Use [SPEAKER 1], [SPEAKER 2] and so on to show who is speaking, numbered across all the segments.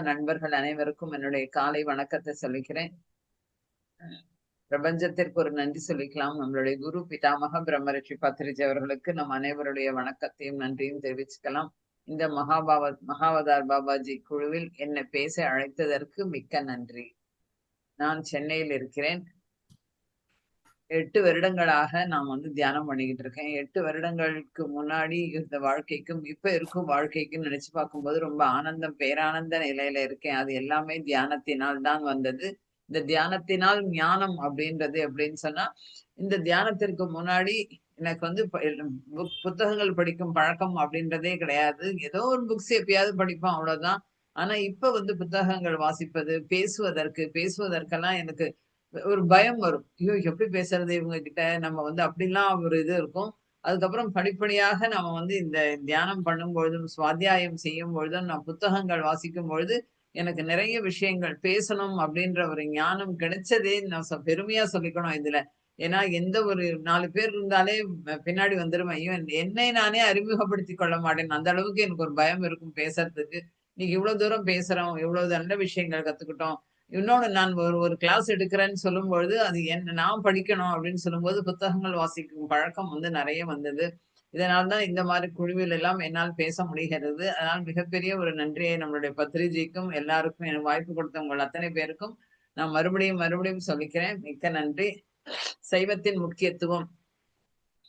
[SPEAKER 1] ஆன்மீக நண்பர்கள் அனைவருக்கும் என்னுடைய காலை வணக்கத்தை சொல்லிக்கிறேன். பிரபஞ்சத்திற்கு ஒரு நன்றி சொல்லிக்கலாம். நம்மளுடைய குரு பிதாமக பிரம்மரிஷி பத்ரிஜி அவர்களுக்கு நம் அனைவருடைய வணக்கத்தையும் நன்றியும் தெரிவிச்சுக்கலாம். இந்த மகாவதார் பாபாஜி குழுவில் என்னை பேச அழைத்ததற்கு மிக்க நன்றி. நான் சென்னையில் இருக்கிறேன். 8 வருடங்களாக நான் தியானம் பண்ணிக்கிட்டு இருக்கேன். 8 வருடங்களுக்கு முன்னாடி இருந்த வாழ்க்கைக்கும் இப்ப இருக்கும் வாழ்க்கைக்கும் நினைச்சு பார்க்கும்போது ரொம்ப ஆனந்தம், பேரானந்த நிலையில இருக்கேன். அது எல்லாமே தியானத்தினால் தான் வந்தது. இந்த தியானத்தினால் ஞானம் அப்படின்றது எப்படின்னு சொன்னா, இந்த தியானத்திற்கு முன்னாடி எனக்கு புத்தகங்கள் படிக்கும் பழக்கம் அப்படின்றதே கிடையாது. ஏதோ ஒரு புக்ஸ் எப்பயாவது படிப்போம், அவ்வளவுதான். ஆனா இப்ப புத்தகங்கள் வாசிப்பது, பேசுவதற்கெல்லாம் எனக்கு ஒரு பயம் வரும். ஐயோ! எப்படி பேசுறது இவங்க கிட்ட? நம்ம அப்படிலாம் ஒரு இது இருக்கும். அதுக்கப்புறம் படிப்படியாக நாம இந்த தியானம் பண்ணும்பொழுதும், சுவாத்தியாயம் செய்யும்பொழுதும், நான் புத்தகங்கள் வாசிக்கும் பொழுது, எனக்கு நிறைய விஷயங்கள் பேசணும் அப்படின்ற ஒரு ஞானம் கிடைச்சதே நான் பெருமையா சொல்லிக்கணும் இதுல. ஏன்னா எந்த ஒரு 4 பேர் இருந்தாலே பின்னாடி வந்துருவேன். ஐயோ! என்னை நானே அறிமுகப்படுத்திக் கொள்ள மாட்டேன். அந்த அளவுக்கு எனக்கு ஒரு பயம் இருக்கும் பேசறதுக்கு. இன்னைக்கு இவ்வளவு தூரம் பேசுறோம், இவ்வளவு நல்ல விஷயங்கள் கத்துக்கிட்டோம். இன்னொன்னு நான் ஒரு கிளாஸ் எடுக்கிறேன்னு சொல்லும்பொழுது, அது நான் படிக்கணும் அப்படின்னு சொல்லும்போது, புத்தகங்கள் வாசிக்கும் பழக்கம் நெறைய வந்தது. இதனால தான் இந்த மாரி குழுவில் எல்லாம் என்னால் பேச முடிகிறது. அதனால் மிகப்பெரிய ஒரு நன்றியை நம்மளுடைய பத்ரிஜிக்கும், எல்லாருக்கும் எனக்கு வாய்ப்பு கொடுத்த உங்கள் அத்தனை பேருக்கும் நான் மறுபடியும் சொல்லிக்கிறேன். மிக்க நன்றி. சைவத்தின் முக்கியத்துவம்.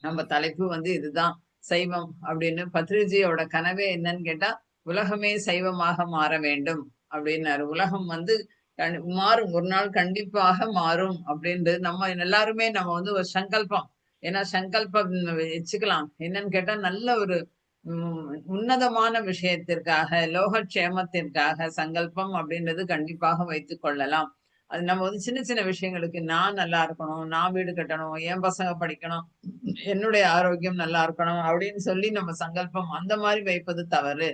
[SPEAKER 1] நம்ம தலைப்பு இதுதான். சைவம் அப்படின்னு பத்ரிஜியோட கனவே என்னன்னு கேட்டா, உலகமே சைவமாக மாற வேண்டும் அப்படின்னாரு. உலகம் மாறும். ஒரு நாள் கண்டிப்பாக மாறும் அப்படின்றது நம்ம எல்லாருமே நம்ம ஒரு சங்கல்பம். ஏன்னா சங்கல்பம் வச்சுக்கலாம். என்னன்னு கேட்டா நல்ல ஒரு உன்னதமான விஷயத்திற்காக, லோகக்ஷேமத்திற்காக சங்கல்பம் அப்படின்றது கண்டிப்பாக வைத்துக் கொள்ளலாம். அது நம்ம சின்ன சின்ன விஷயங்களுக்கு நான் நல்லா இருக்கணும், நான் வீடு கட்டணும், என் பசங்க படிக்கணும், என்னுடைய ஆரோக்கியம் நல்லா இருக்கணும் அப்படின்னு சொல்லி நம்ம சங்கல்பம் அந்த மாதிரி வைப்பது தவறு.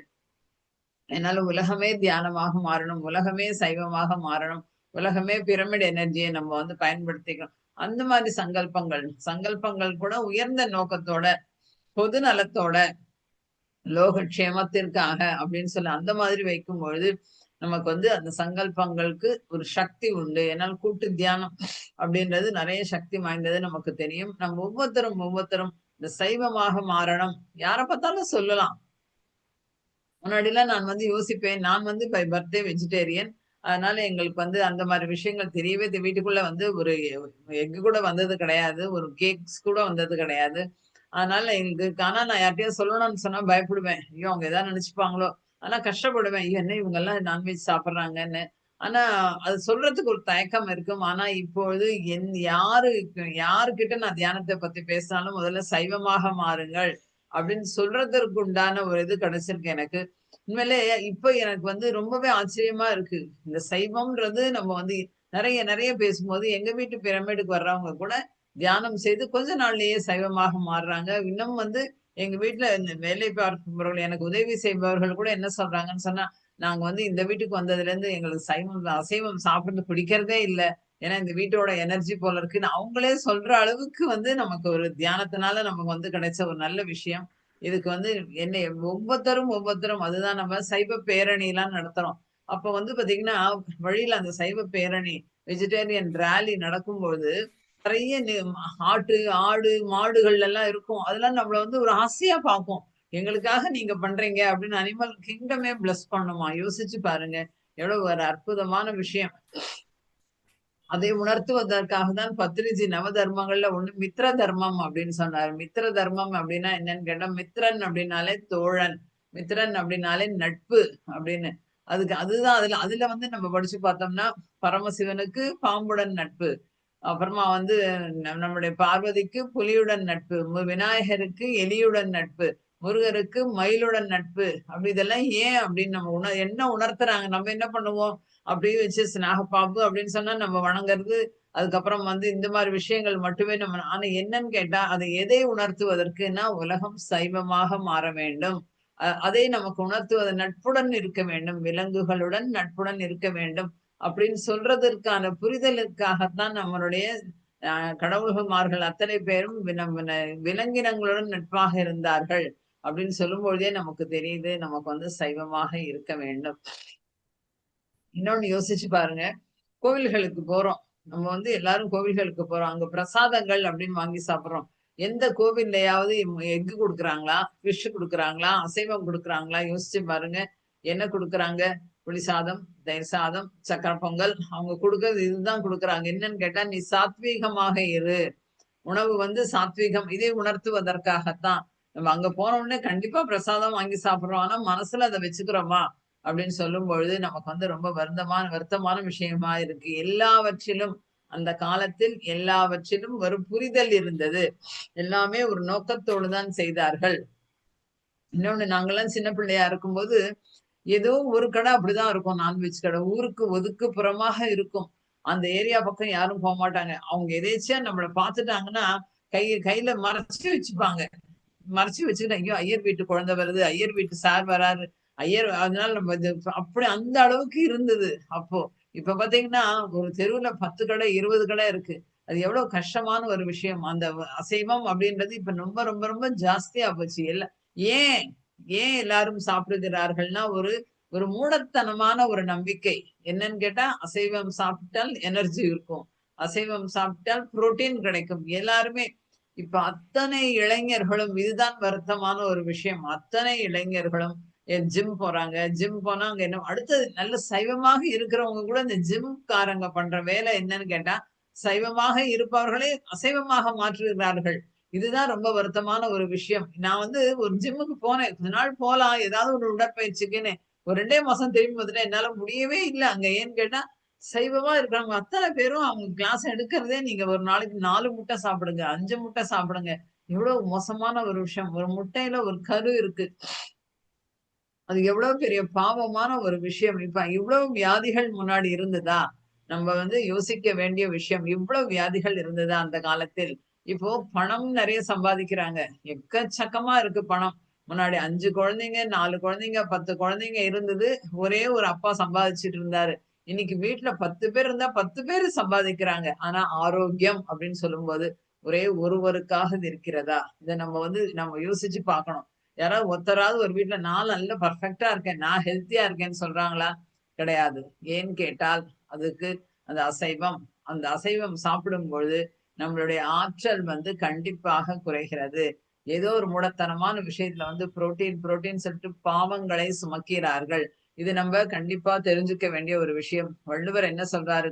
[SPEAKER 1] என்னால உலகமே தியானமாக மாறணும், உலகமே சைவமாக மாறணும், உலகமே பிரமிட் எனர்ஜியை நம்ம பயன்படுத்திக்கணும். அந்த மாதிரி சங்கல்பங்கள் கூட உயர்ந்த நோக்கத்தோட, பொது நலத்தோட, லோகக்ஷேமத்திற்காக அப்படின்னு சொல்லி அந்த மாதிரி வைக்கும் பொழுது நமக்கு அந்த சங்கல்பங்களுக்கு ஒரு சக்தி உண்டு. ஏன்னால் கூட்டு தியானம் அப்படின்றது நிறைய சக்தி வாய்ந்தது நமக்கு தெரியும். நம்ம ஒவ்வொருத்தரும் இந்த சைவமாக மாறணும். யாரை பார்த்தாலும் சொல்லலாம். முன்னாடிலாம் நான் யோசிப்பேன். நான் பை பர்த்டே வெஜிடேரியன். அதனால எங்களுக்கு அந்த மாரி விஷயங்கள் தெரியவே வீட்டுக்குள்ள ஒரு எக் கூட வந்தது கிடையாது. ஒரு கேக்ஸ் கூட வந்தது கிடையாது. அதனால எங்களுக்கு ஆனா நான் யார்ட்டயாவது சொல்லணும்னு சொன்னா பயப்படுவேன். ஐயோ! அவங்க ஏதாவது நினைச்சுப்பாங்களோ! ஆனா கஷ்டப்படுவேன். ஐயோ! என்ன இவங்கலாம் நான்வெஜ் சாப்பிடுறாங்கன்னு. ஆனா அது சொல்றதுக்கு ஒரு தயக்கம் இருக்கும். ஆனா இப்பொழுது யாருகிட்ட நான் தியானத்த பத்தி பேசினாலும் முதல்ல சைவமாக மாறுங்கள் அப்படின்னு சொல்றதற்கு உண்டான ஒரு இது கிடைச்சிருக்கு எனக்கு. உண்மையிலே இப்ப எனக்கு ரொம்பவே ஆச்சரியமா இருக்கு. இந்த சைவம்ன்றது நம்ம நெறைய பேசும்போது எங்க வீட்டு பிரமிடுக்கு வர்றவங்க கூட தியானம் செய்து கொஞ்ச நாள்லயே சைவமாக மாறுறாங்க. இன்னும் எங்க வீட்ல இந்த வேலை பார்ப்பவர்கள் எனக்கு உதவி செய்பவர்கள் கூட என்ன சொல்றாங்கன்னு சொன்னா, நாங்க இந்த வீட்டுக்கு வந்ததுலேருந்து எங்களுக்கு அசைவம் சாப்பிடுறது பிடிக்கிறதே இல்ல. ஏன்னா இந்த வீட்டோட எனர்ஜி போல இருக்குன்னு அவங்களே சொல்ற அளவுக்கு நமக்கு ஒரு தியானத்தினால நமக்கு கிடைச்ச ஒரு நல்ல விஷயம். இதுக்கு என்னை ஒவ்வொருத்தரும் அதுதான் நம்ம சைவ பேரணிலாம் நடத்துறோம். அப்ப பாத்தீங்கன்னா, வழியில அந்த சைவ பேரணி, வெஜிடேரியன் ராலி நடக்கும்போது, நெறைய ஆடு, மாடுகள் எல்லாம் இருக்கும். அதெல்லாம் நம்மள ஒரு ஆசையா பார்க்கும். எங்களுக்காக நீங்க பண்றீங்க அப்படின்னு அனிமல் கிங்டமே பிளஸ் பண்ணுமாம். யோசிச்சு பாருங்க. எவ்வளவு ஒரு அற்புதமான விஷயம். அதை உணர்த்துவதற்காக தான் பத்ரிஜி நவதர்மங்கள்ல ஒண்ணு மித்ர தர்மம் அப்படின்னு சொன்னாரு. மித்ர தர்மம் அப்படின்னா என்னன்னு கேட்டா, மித்ரன் அப்படின்னாலே தோழன். மித்ரன் அப்படின்னாலே நட்பு அப்படின்னு. அதுதான் அதுல அதுல நம்ம படிச்சு பார்த்தோம்னா, பரமசிவனுக்கு பாம்புடன் நட்பு. அப்புறமா நம்முடைய பார்வதிக்கு புலியுடன் நட்பு. விநாயகருக்கு எலியுடன் நட்பு. முருகருக்கு மயிலுடன் நட்பு. அப்படி இதெல்லாம் ஏன் அப்படின்னு நம்ம என்ன உணர்த்துறாங்க? நம்ம என்ன பண்ணுவோம்? அப்படியே வச்சு நாகப்பாம்பு அப்படின்னு சொன்னா நம்ம வணங்குறது. அதுக்கப்புறம் இந்த மாரி விஷயங்கள் மட்டுமே நம்ம ஆனா என்னன்னு கேட்டா, அதை எதை உணர்த்துவதற்குன்னா, உலகம் சைவமாக மாற வேண்டும். அதை நமக்கு உணர்த்துவது நட்புடன் இருக்க வேண்டும். விலங்குகளுடன் நட்புடன் இருக்க வேண்டும். அப்படின்னு சொல்றதற்கான புரிதலுக்காகத்தான் நம்மளுடைய கடவுள்மார்கள் அத்தனை பேரும் விலங்கினங்களுடன் நட்பாக இருந்தார்கள். அப்படின்னு சொல்லும்பொழுதே நமக்கு தெரியுது, நமக்கு சைவமாக இருக்க வேண்டும். இன்னொன்னு யோசிச்சு பாருங்க. கோவில்களுக்கு போறோம். நம்ம வந்து எல்லாரும் கோவில்களுக்கு போறோம். அங்க பிரசாதங்கள் அப்படின்னு வாங்கி சாப்பிடுறோம். எந்த கோவில்லையாவது எஃகு குடுக்குறாங்களா? ஃபிஷ் குடுக்குறாங்களா? அசைவம் குடுக்குறாங்களா? யோசிச்சு பாருங்க. என்ன குடுக்குறாங்க? புளி சாதம், தயிர் சாதம், சர்க்கரை பொங்கல். அவங்க குடுக்குறது இதுதான் குடுக்குறாங்க. என்னன்னு கேட்டா, "நீ சாத்வீகமாக இரு." உணவு வந்து சாத்வீகம். இதை உணர்த்துவதற்காகத்தான். நம்ம அங்க போன உடனே கண்டிப்பா பிரசாதம் வாங்கி சாப்பிடுறோம். ஆனா மனசுல அத வச்சுக்கிறோமா? அப்படின்னு சொல்லும்பொழுது நமக்கு வந்து ரொம்ப வருத்தமான விஷயமா இருக்கு. எல்லாவற்றிலும் அந்த காலத்தில் எல்லாவற்றிலும் ஒரு புரிதல் இருந்தது. எல்லாமே ஒரு நோக்கத்தோடு தான் செய்தார்கள். இன்னொன்னு நாங்கலாம் சின்ன பிள்ளையா இருக்கும்போது, ஏதோ ஒரு கடை அப்படிதான் இருக்கும் நான்வெஜ் கடை. ஊருக்கு ஒதுக்குப்புறமாக இருக்கும். அந்த ஏரியா பக்கம் யாரும் போமாட்டாங்க. அவங்க எதேர்ச்சியா நம்மள பார்த்துட்டாங்கன்னா, கையில மறைச்சு வச்சுப்பாங்க. மறைச்சு வச்சுக்கிட்டு, ஐயோ! ஐயர் வீட்டு குழந்தை வருது, ஐயர் வீட்டு சார் வராரு. அதனால நம்ம இது அப்படி அந்த அளவுக்கு இருந்தது அப்போ. இப்ப பார்த்தீங்கன்னா, ஒரு தெருவுல 10 கடை, 20 கடை இருக்கு. அது எவ்வளவு கஷ்டமான ஒரு விஷயம். அந்த அசைவம் அப்படின்றது இப்ப ரொம்ப ரொம்ப ரொம்ப ஜாஸ்தியா போச்சு. ஏன்? ஏன் எல்லாரும் சாப்பிடுகிறார்கள்னா, ஒரு ஒரு மூடத்தனமான ஒரு நம்பிக்கை. என்னன்னு கேட்டா, அசைவம் சாப்பிட்டால் எனர்ஜி இருக்கும். அசைவம் சாப்பிட்டால் புரோட்டீன் கிடைக்கும். எல்லாருமே இப்ப அத்தனை இளைஞர்களும் இதுதான் வருத்தமான ஒரு விஷயம். அத்தனை இளைஞர்களும் ஜிம் போறாங்க. ஜிம் போனா அங்க என்ன அடுத்தது நல்ல சைவமாக இருக்கிறவங்க கூட இந்த ஜிம்காரங்க பண்ற வேலை என்னன்னு கேட்டா, சைவமாக இருப்பவர்களை அசைவமாக மாற்றுகிறார்கள். இதுதான் ரொம்ப வருத்தமான ஒரு விஷயம். நான் வந்து ஒரு ஜிம்முக்கு போனேன். கொஞ்ச நாள் போலாம். ஏதாவது ஒரு உடற்பயிற்சிக்குன்னு. ஒரு 2 மாசம் திரும்பி வந்துட்டேன். என்னால முடியவே இல்ல அங்க. ஏன்னு கேட்டா, சைவமா இருக்கிறவங்க அத்தன பேரும் அவங்க கிளாஸ் எடுக்கிறதே நீங்க ஒரு நாளைக்கு 4 முட்டை சாப்பிடுங்க, 5 முட்டை சாப்பிடுங்க. எவ்வளவு மோசமான ஒரு விஷயம். ஒரு முட்டையில ஒரு கரு இருக்கு. அது எவ்வளவு பெரிய பாவமான ஒரு விஷயம். இப்ப இவ்வளவு வியாதிகள் முன்னாடி இருந்ததா? நம்ம வந்து யோசிக்க வேண்டிய விஷயம். இவ்வளவு வியாதிகள் இருந்ததா அந்த காலத்தில்? இப்போ பணம் நெறைய சம்பாதிக்கிறாங்க. எக்கச்சக்கமா இருக்கு பணம். முன்னாடி 5 குழந்தைங்க, 4 குழந்தைங்க, 10 குழந்தைங்க இருந்தது. ஒரே ஒரு அப்பா சம்பாதிச்சுட்டு இருந்தாரு. இன்னைக்கு வீட்ல 10 பேர் இருந்தா 10 பேரு சம்பாதிக்கிறாங்க. ஆனா ஆரோக்கியம் அப்படின்னு சொல்லும்போது, ஒரே ஒருவருக்காக இது இருக்கிறதா? இத நம்ம வந்து நம்ம யோசிச்சு பார்க்கணும். யாராவது ஒருத்தராவது ஒரு வீட்ல நான் நல்ல பெர்ஃபெக்ட்டா இருக்கேன். நான் ஹெல்த்தியா இருக்கேன்னு சொல்றாங்களா? கிடையாது. ஏன்னு கேட்டால், அதுக்கு அந்த அசைவம். அந்த அசைவம் சாப்பிடும் பொழுது, நம்மளுடைய ஆற்றல் வந்து கண்டிப்பாக குறைகிறது. ஏதோ ஒரு மூடத்தனமான விஷயத்துல வந்து புரோட்டீன் சொல்லிட்டு பாவங்களை சுமக்கிறார்கள். இது நம்ம கண்டிப்பா தெரிஞ்சுக்க வேண்டிய ஒரு விஷயம். வள்ளுவர் என்ன சொல்றாரு?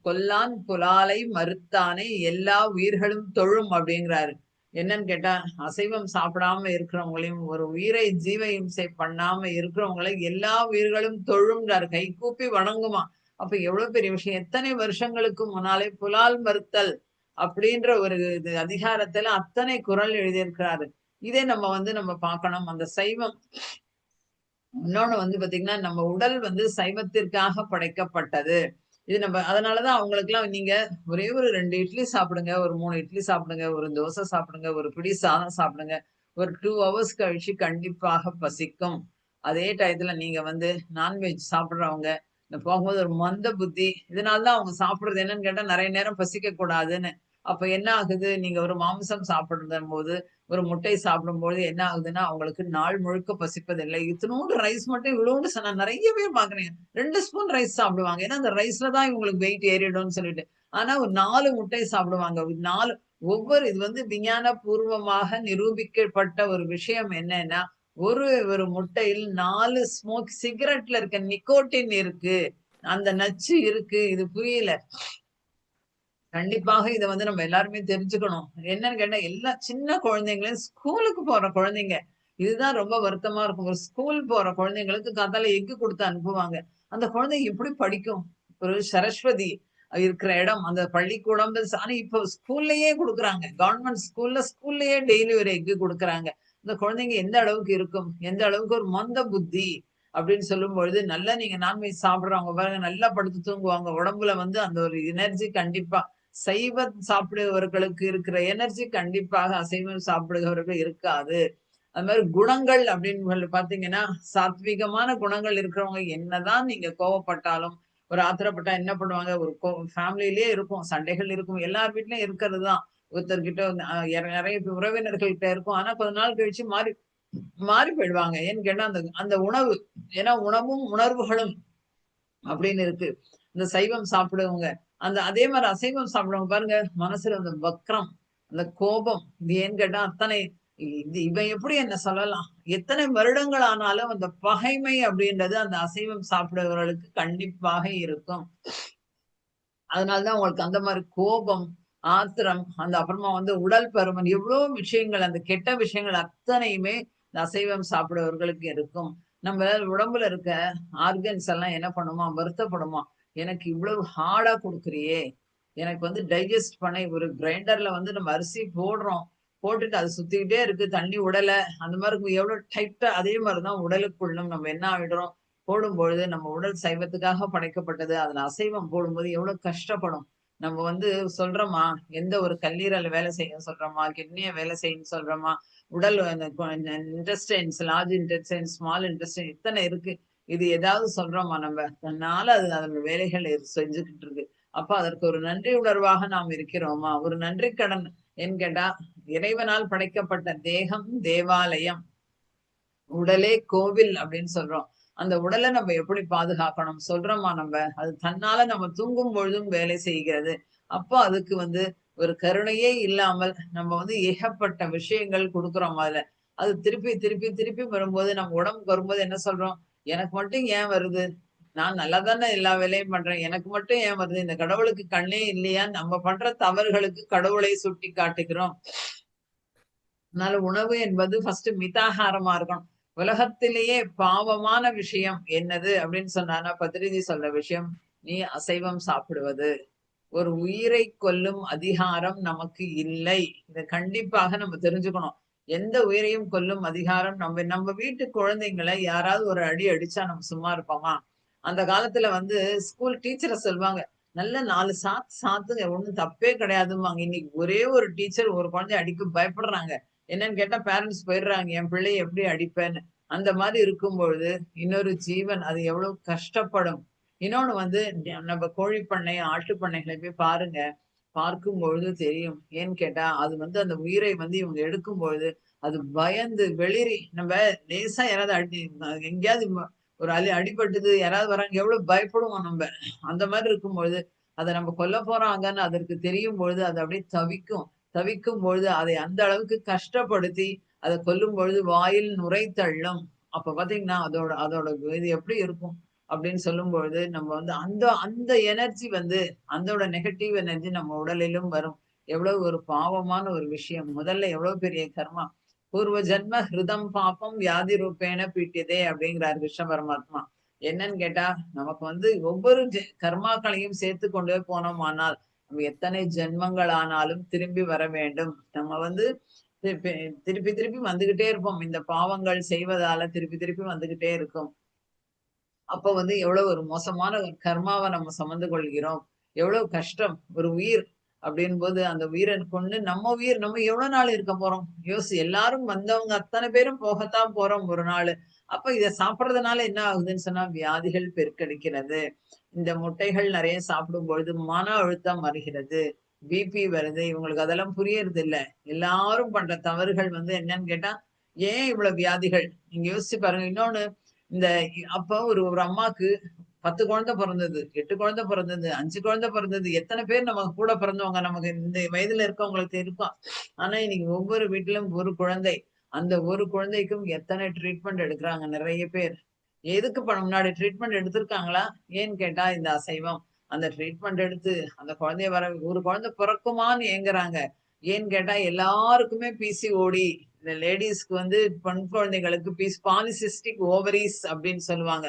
[SPEAKER 1] கொல்லான் புலாலை மறுத்தானை எல்லா உயிர்களும் தொழும் அப்படிங்கிறாரு. என்னன்னு கேட்டா, அசைவம் சாப்பிடாம இருக்கிறவங்களையும், ஒரு உயிரை ஜீவ இம்சை பண்ணாம இருக்கிறவங்களை எல்லா உயிர்களும் தொழும்ன்றாரு. கைகூப்பி வணங்குமாம். அப்ப எவ்வளவு பெரிய விஷயம். எத்தனை வருஷங்களுக்கு முன்னாலே புலால் மறுத்தல் அப்படின்ற ஒரு இது அதிகாரத்துல அத்தனை குறள் எழுதியிருக்கிறாரு. இதை நம்ம பார்க்கணும். அந்த சைவம் இன்னொன்னு வந்து பாத்தீங்கன்னா, நம்ம உடல் வந்து சைவத்திற்காக படைக்கப்பட்டது. இது நம்ம அதனாலதான் அவங்களுக்கெல்லாம் நீங்க ஒரே ஒரு 2 இட்லி சாப்பிடுங்க, ஒரு 3 இட்லி சாப்பிடுங்க, ஒரு தோசை சாப்பிடுங்க, ஒரு பிடி சாதம் சாப்பிடுங்க. ஒரு 2 ஹவர்ஸ் கழிச்சு கண்டிப்பாக பசிக்கும். அதே டயத்துல நீங்க வந்து நான்வெஜ் சாப்பிடுறவங்க, இந்த போகும்போது ஒரு மந்த புத்தி, இதனால தான் அவங்க சாப்பிடுறது என்னன்னு கேட்டா, நெறைய நேரம் பசிக்க கூடாதுன்னு. அப்ப என்ன ஆகுது? நீங்க ஒரு மாமிசம் சாப்பிடும்போது, ஒரு முட்டை சாப்பிடும்போது என்ன ஆகுதுன்னா, அவங்களுக்கு நாள் முழுக்க பசிப்பதில்லை. இத்துணூண்டு ரைஸ் மட்டும் இவ்வளோண்டு நான் நெறைய பேர் பார்க்குறேன். 2 ஸ்பூன் ரைஸ் சாப்பிடுவாங்க. ஏன்னா, அந்த ரைஸ்ல தான் இவங்களுக்கு வெயிட் ஏறிடும்னு சொல்லிட்டு. ஆனா, ஒரு 4 முட்டை சாப்பிடுவாங்க. ஒரு 4 இது வந்து விஞ்ஞான பூர்வமாக நிரூபிக்கப்பட்ட ஒரு விஷயம் என்னன்னா, ஒரு ஒரு முட்டையில் 4 சிகரெட்ல இருக்க நிக்கோட்டின் இருக்கு. அந்த நச்சு இருக்கு. இது புரியல. கண்டிப்பாக இத வந்து நம்ம எல்லாருமே தெரிஞ்சுக்கணும். என்னன்னு கேட்டா, எல்லா சின்ன குழந்தைங்களையும் ஸ்கூலுக்கு போற குழந்தைங்க. இதுதான் ரொம்ப வருத்தமா இருக்கும். ஒரு ஸ்கூல் போற குழந்தைங்களுக்கு காத்தால எஃக் குடுத்து அனுப்புவாங்க. அந்த குழந்தை எப்படி படிக்கும்? ஒரு சரஸ்வதி இருக்கிற இடம், அந்த பள்ளிக்கூடம் ஆனா இப்போ ஸ்கூல்லயே குடுக்குறாங்க. கவர்ன்மெண்ட் ஸ்கூல்லயே டெய்லி ஒரு எஃக் குடுக்குறாங்க. இந்த குழந்தைங்க எந்த அளவுக்கு இருக்கும்? எந்த அளவுக்கு ஒரு மந்த புத்தி அப்படின்னு சொல்லும்பொழுது, நல்லா நீங்க நான்வெஜ் சாப்பிடுறவங்க பாருங்க, நல்லா படுத்து தூங்குவாங்க. உடம்புல வந்து அந்த ஒரு எனர்ஜி கண்டிப்பா சைவம் சாப்பிடுபவர்களுக்கு இருக்கிற எனர்ஜி கண்டிப்பாக அசைவம் சாப்பிடுபவர்கள் இருக்காது. அது மாரி குணங்கள் அப்படின்னு பார்த்தீங்கன்னா, சாத்வீகமான குணங்கள் இருக்கிறவங்க என்னதான் நீங்க கோவப்பட்டாலும், ஒரு ஆத்திரப்பட்டா என்ன பண்ணுவாங்க, ஒரு ஃபேமிலியிலேயே இருக்கும். சண்டைகள் இருக்கும். எல்லார் வீட்லயும் இருக்கிறது தான். ஒருத்தர்கிட்ட வந்து நெறைய உறவினர்கள்ட்ட இருக்கும். ஆனா கொஞ்ச நாள் கழிச்சு மாறி மாறி போயிடுவாங்க. ஏன்னு கேட்டா, அந்த அந்த உணவு. ஏன்னா உணவும், உணர்வுகளும் அப்படின்னு இருக்கு. இந்த சைவம் சாப்பிடுவங்க அதே மாதிரி அசைவம் சாப்பிடுறவங்க பாருங்க, மனசுல அந்த வக்ரம், அந்த கோபம், இது ஏன்னு கேட்டா அத்தனை இவன் எப்படி என்ன சொல்லலாம், எத்தனை வருடங்கள் ஆனாலும் அந்த பகைமை அப்படின்றது அந்த அசைவம் சாப்பிடுறவர்களுக்கு கண்டிப்பாக இருக்கும். அதனாலதான் உங்களுக்கு அந்த மாதிரி கோபம், ஆத்திரம், அப்புறமா உடல் பருமன், எவ்வளவு விஷயங்கள், அந்த கெட்ட விஷயங்கள் அத்தனையுமே இந்த அசைவம் சாப்பிடுறவர்களுக்கு இருக்கும். நம்ம உடம்புல இருக்க ஆர்கன்ஸ் எல்லாம் என்ன பண்ணுமா, வருத்தப்படுமா, எனக்கு இவ்வளவு ஹார்டா கொடுக்குறியே, எனக்கு டைஜஸ்ட் பண்ண ஒரு கிரைண்டர்ல நம்ம அரிசி போடுறோம், போட்டுட்டு அது சுத்திக்கிட்டே இருக்கு, தண்ணி உடல, அந்த மாதிரி எவ்வளவு டைட்டா, அதே மாதிரிதான் உடலுக்குள்ளும் நம்ம என்ன ஆயிடுறோம், போடும்பொழுது நம்ம உடல் சைவத்துக்காக படைக்கப்பட்டது. அதுல அசைவம் போடும்போது எவ்வளவு கஷ்டப்படும். நம்ம சொல்றோமா, எந்த ஒரு கல்லீரல் வேலை செய்ய சொல்றோமா, கிட்னிய வேலை செய்யன்னு சொல்றோமா, உடல் intestines, large intestine, small intestine இத்தனை இருக்கு. இது ஏதாவது சொல்றோமா நம்ம? தன்னால அது அதோட வேலைகள் செஞ்சுக்கிட்டு இருக்கு. அப்ப அதற்கு ஒரு நன்றி உணர்வாக நாம் இருக்கிறோமா? ஒரு நன்றி கடன் ஏன்னு கேட்டா, இறைவனால் படைக்கப்பட்ட தேகம் தேவாலயம், உடலே கோவில் அப்படின்னு சொல்றோம். அந்த உடலை நம்ம எப்படி பாதுகாக்கணும் சொல்றோமா நம்ம? அது தன்னால நம்ம தூங்கும் பொழுதும் வேலை செய்கிறது. அப்போ அதுக்கு ஒரு கருணையே இல்லாமல் நம்ம ஏகப்பட்ட விஷயங்கள் கொடுக்குறோம் அதுல. அது திருப்பி திருப்பி திருப்பி வரும்போது நம்ம உடம்புக்கு வரும்போது என்ன சொல்றோம்? எனக்கு மட்டும் ஏன் வருது? நான் நல்லா தானே எல்லா வேலையும் பண்றேன். எனக்கு மட்டும் ஏன் வருது? இந்த கடவுளுக்கு கண்ணே இல்லையா? நம்ம பண்ற தவறுகளுக்கு கடவுளை சுட்டி காட்டுகிறோம். அதனால உணவு என்பது ஃபர்ஸ்ட் மிதாகாரமா இருக்கணும். உலகத்திலேயே பாவமான விஷயம் என்னது அப்படின்னு சொன்னா பத்ரிஜி சொல்ற விஷயம், நீ அசைவம் சாப்பிடுவது. ஒரு உயிரை கொல்லும் அதிகாரம் நமக்கு இல்லை. இதை கண்டிப்பாக நம்ம தெரிஞ்சுக்கணும். எந்த உயிரையும் கொல்லும் அதிகாரம் நம்ம நம்ம வீட்டு குழந்தைங்களை யாராவது ஒரு அடி அடிச்சா நம்ம சும்மா இருப்போமா? அந்த காலத்துல ஸ்கூல் டீச்சரை சொல்லுவாங்க, நல்ல 4 சாத்து சாத்துங்க, ஒண்ணும் தப்பே கிடையாதும்பாங்க. இன்னைக்கு ஒரே ஒரு டீச்சர் ஒரு குழந்தைய அடிக்க பயப்படுறாங்க. என்னன்னு கேட்டா பேரண்ட்ஸ் போயிடுறாங்க, என் பிள்ளைய எப்படி அடிப்பேன்னு. அந்த மாதிரி இருக்கும்பொழுது இன்னொரு ஜீவன் அது எவ்வளவு கஷ்டப்படும். இன்னொன்னு நம்ம கோழி பண்ணை, ஆட்டு பண்ணைகளை போய் பாருங்க. பார்க்கும் பொழுது தெரியும். ஏன்னு கேட்டா, அது அந்த உயிரை இவங்க எடுக்கும் பொழுது, அது பயந்து வெளிரி நம்ம லேசா யாராவது எங்கேயாவது ஒரு அடிபட்டுது, யாராவது வராங்க, எவ்வளவு பயப்படுவோம் நம்ம. அந்த மாதிரி இருக்கும்பொழுது, அத நம்ம கொல்ல போறாங்கன்னு அதற்கு தெரியும் பொழுது, அது அப்படியே தவிக்கும். தவிக்கும் பொழுது, அதை அந்த அளவுக்கு கஷ்டப்படுத்தி, அத கொல்லும் பொழுது வாயில் நுரை தள்ளும். அப்ப பாத்தீங்கன்னா, அதோட அதோட இது எப்படி இருக்கும்? அப்படின்னு சொல்லும்பொழுது, நம்ம அந்த அந்த எனர்ஜி அதோட நெகட்டிவ் எனர்ஜி நம்ம உடலிலும் வரும். எவ்வளவு ஒரு பாவமான ஒரு விஷயம். முதல்ல எவ்வளவு பெரிய கர்மா. பூர்வ ஜென்ம ஹிருதம் பாபம் வியாதி ரூபேன பீட்டியதே அப்படிங்கிறார் கிருஷ்ண பரமாத்மா. என்னன்னு கேட்டா, நமக்கு ஒவ்வொரு கர்மாக்களையும் சேர்த்து கொண்டு போனோமானால், நம்ம எத்தனை ஜென்மங்கள் ஆனாலும் திரும்பி வர வேண்டும். நம்ம திருப்பி திருப்பி திருப்பி வந்துகிட்டே இருப்போம். இந்த பாவங்கள் செய்வதால திருப்பி திருப்பி வந்துகிட்டே இருக்கும். அப்ப எவ்வளவு ஒரு மோசமான ஒரு கர்மாவை நம்ம சுமந்து கொள்கிறோம். எவ்வளவு கஷ்டம். ஒரு உயிர் அப்படின்போது அந்த உயிரை கொண்டு நம்ம உயிர் நம்ம எவ்வளவு நாள் இருக்க போறோம்? எல்லாரும் வந்தவங்க அத்தனை பேரும் போகத்தான் போறோம் ஒரு நாள். அப்ப இத சாப்பிடுறதுனால என்ன ஆகுதுன்னு சொன்னா வியாதிகள் பெருக்கெடுக்கிறது. இந்த முட்டைகள் நிறைய சாப்பிடும் பொழுது மன அழுத்தம் வருகிறது. பிபி வருது. இவங்களுக்கு அதெல்லாம் புரியறது இல்ல. எல்லாரும் பண்ற தவறுகள் என்னன்னு கேட்டா, ஏன் இவ்வளவு வியாதிகள்? நீங்க யோசிச்சு பாருங்க. இன்னொன்னு, இந்த அப்ப ஒரு ஒரு அம்மாக்கு 10 குழந்தை பிறந்தது, 8 குழந்தை பிறந்தது, 5 குழந்தை பிறந்தது. எத்தனை பேர் நமக்கு கூட பிறந்தவங்க நமக்கு இந்த வயதுல இருக்கவங்களுக்கு இருக்கும். ஆனா இன்னைக்கு ஒவ்வொரு வீட்டிலும் ஒரு குழந்தை. அந்த ஒரு குழந்தைக்கும் எத்தனை ட்ரீட்மெண்ட் எடுக்கிறாங்க நிறைய பேர். எதுக்கு முன்னாடி ட்ரீட்மெண்ட் எடுத்திருக்காங்களா? ஏன்னு கேட்டா இந்த அசைவம். அந்த ட்ரீட்மெண்ட் எடுத்து அந்த குழந்தைய ஒரு குழந்தை பிறக்குமான்னு ஏங்குறாங்க. ஏன்னு கேட்டா எல்லாருக்குமே பிசிஓடி. இந்த லேடிஸ்க்கு பெண் குழந்தைகளுக்கு பாலிசிஸ்டிக் ஓவரீஸ் அப்படின்னு சொல்லுவாங்க.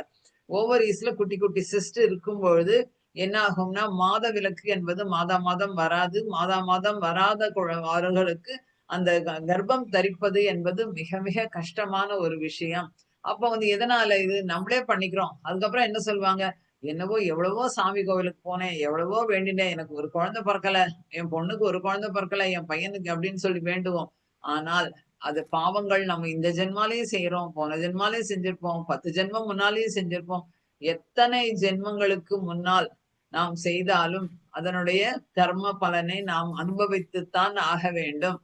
[SPEAKER 1] ஓவரீஸ்ல குட்டி குட்டி சிஸ்ட் இருக்கும் பொழுது என்ன ஆகும்னா, மாத விலக்கு என்பது மாதா மாதம் வராது. மாதா மாதம் வராத அவர்களுக்கு அந்த கர்ப்பம் தரிப்பது என்பது மிக மிக கஷ்டமான ஒரு விஷயம். அப்ப எதனால இது நம்மளே பண்ணிக்கிறோம். அதுக்கப்புறம் என்ன சொல்லுவாங்க, என்னவோ எவ்வளவோ சாமி கோவிலுக்கு போனேன், எவ்வளவோ வேண்டினேன், எனக்கு ஒரு குழந்தை பிறக்கல, என் பொண்ணுக்கு ஒரு குழந்தை பிறக்கல, என் பையனுக்கு அப்படின்னு சொல்லி வேண்டுவோம். ஆனால் அது பாவங்கள் நம்ம இந்த ஜென்மாலையும் செய்யறோம், போன ஜென்மாலையும் செஞ்சிருப்போம், 10 ஜென்மம் முன்னாலேயும் செஞ்சிருப்போம். எத்தனை ஜென்மங்களுக்கு முன்னால் நாம் செய்தாலும் அதனுடைய கர்ம பலனை நாம் அனுபவித்துத்தான் ஆக வேண்டும்.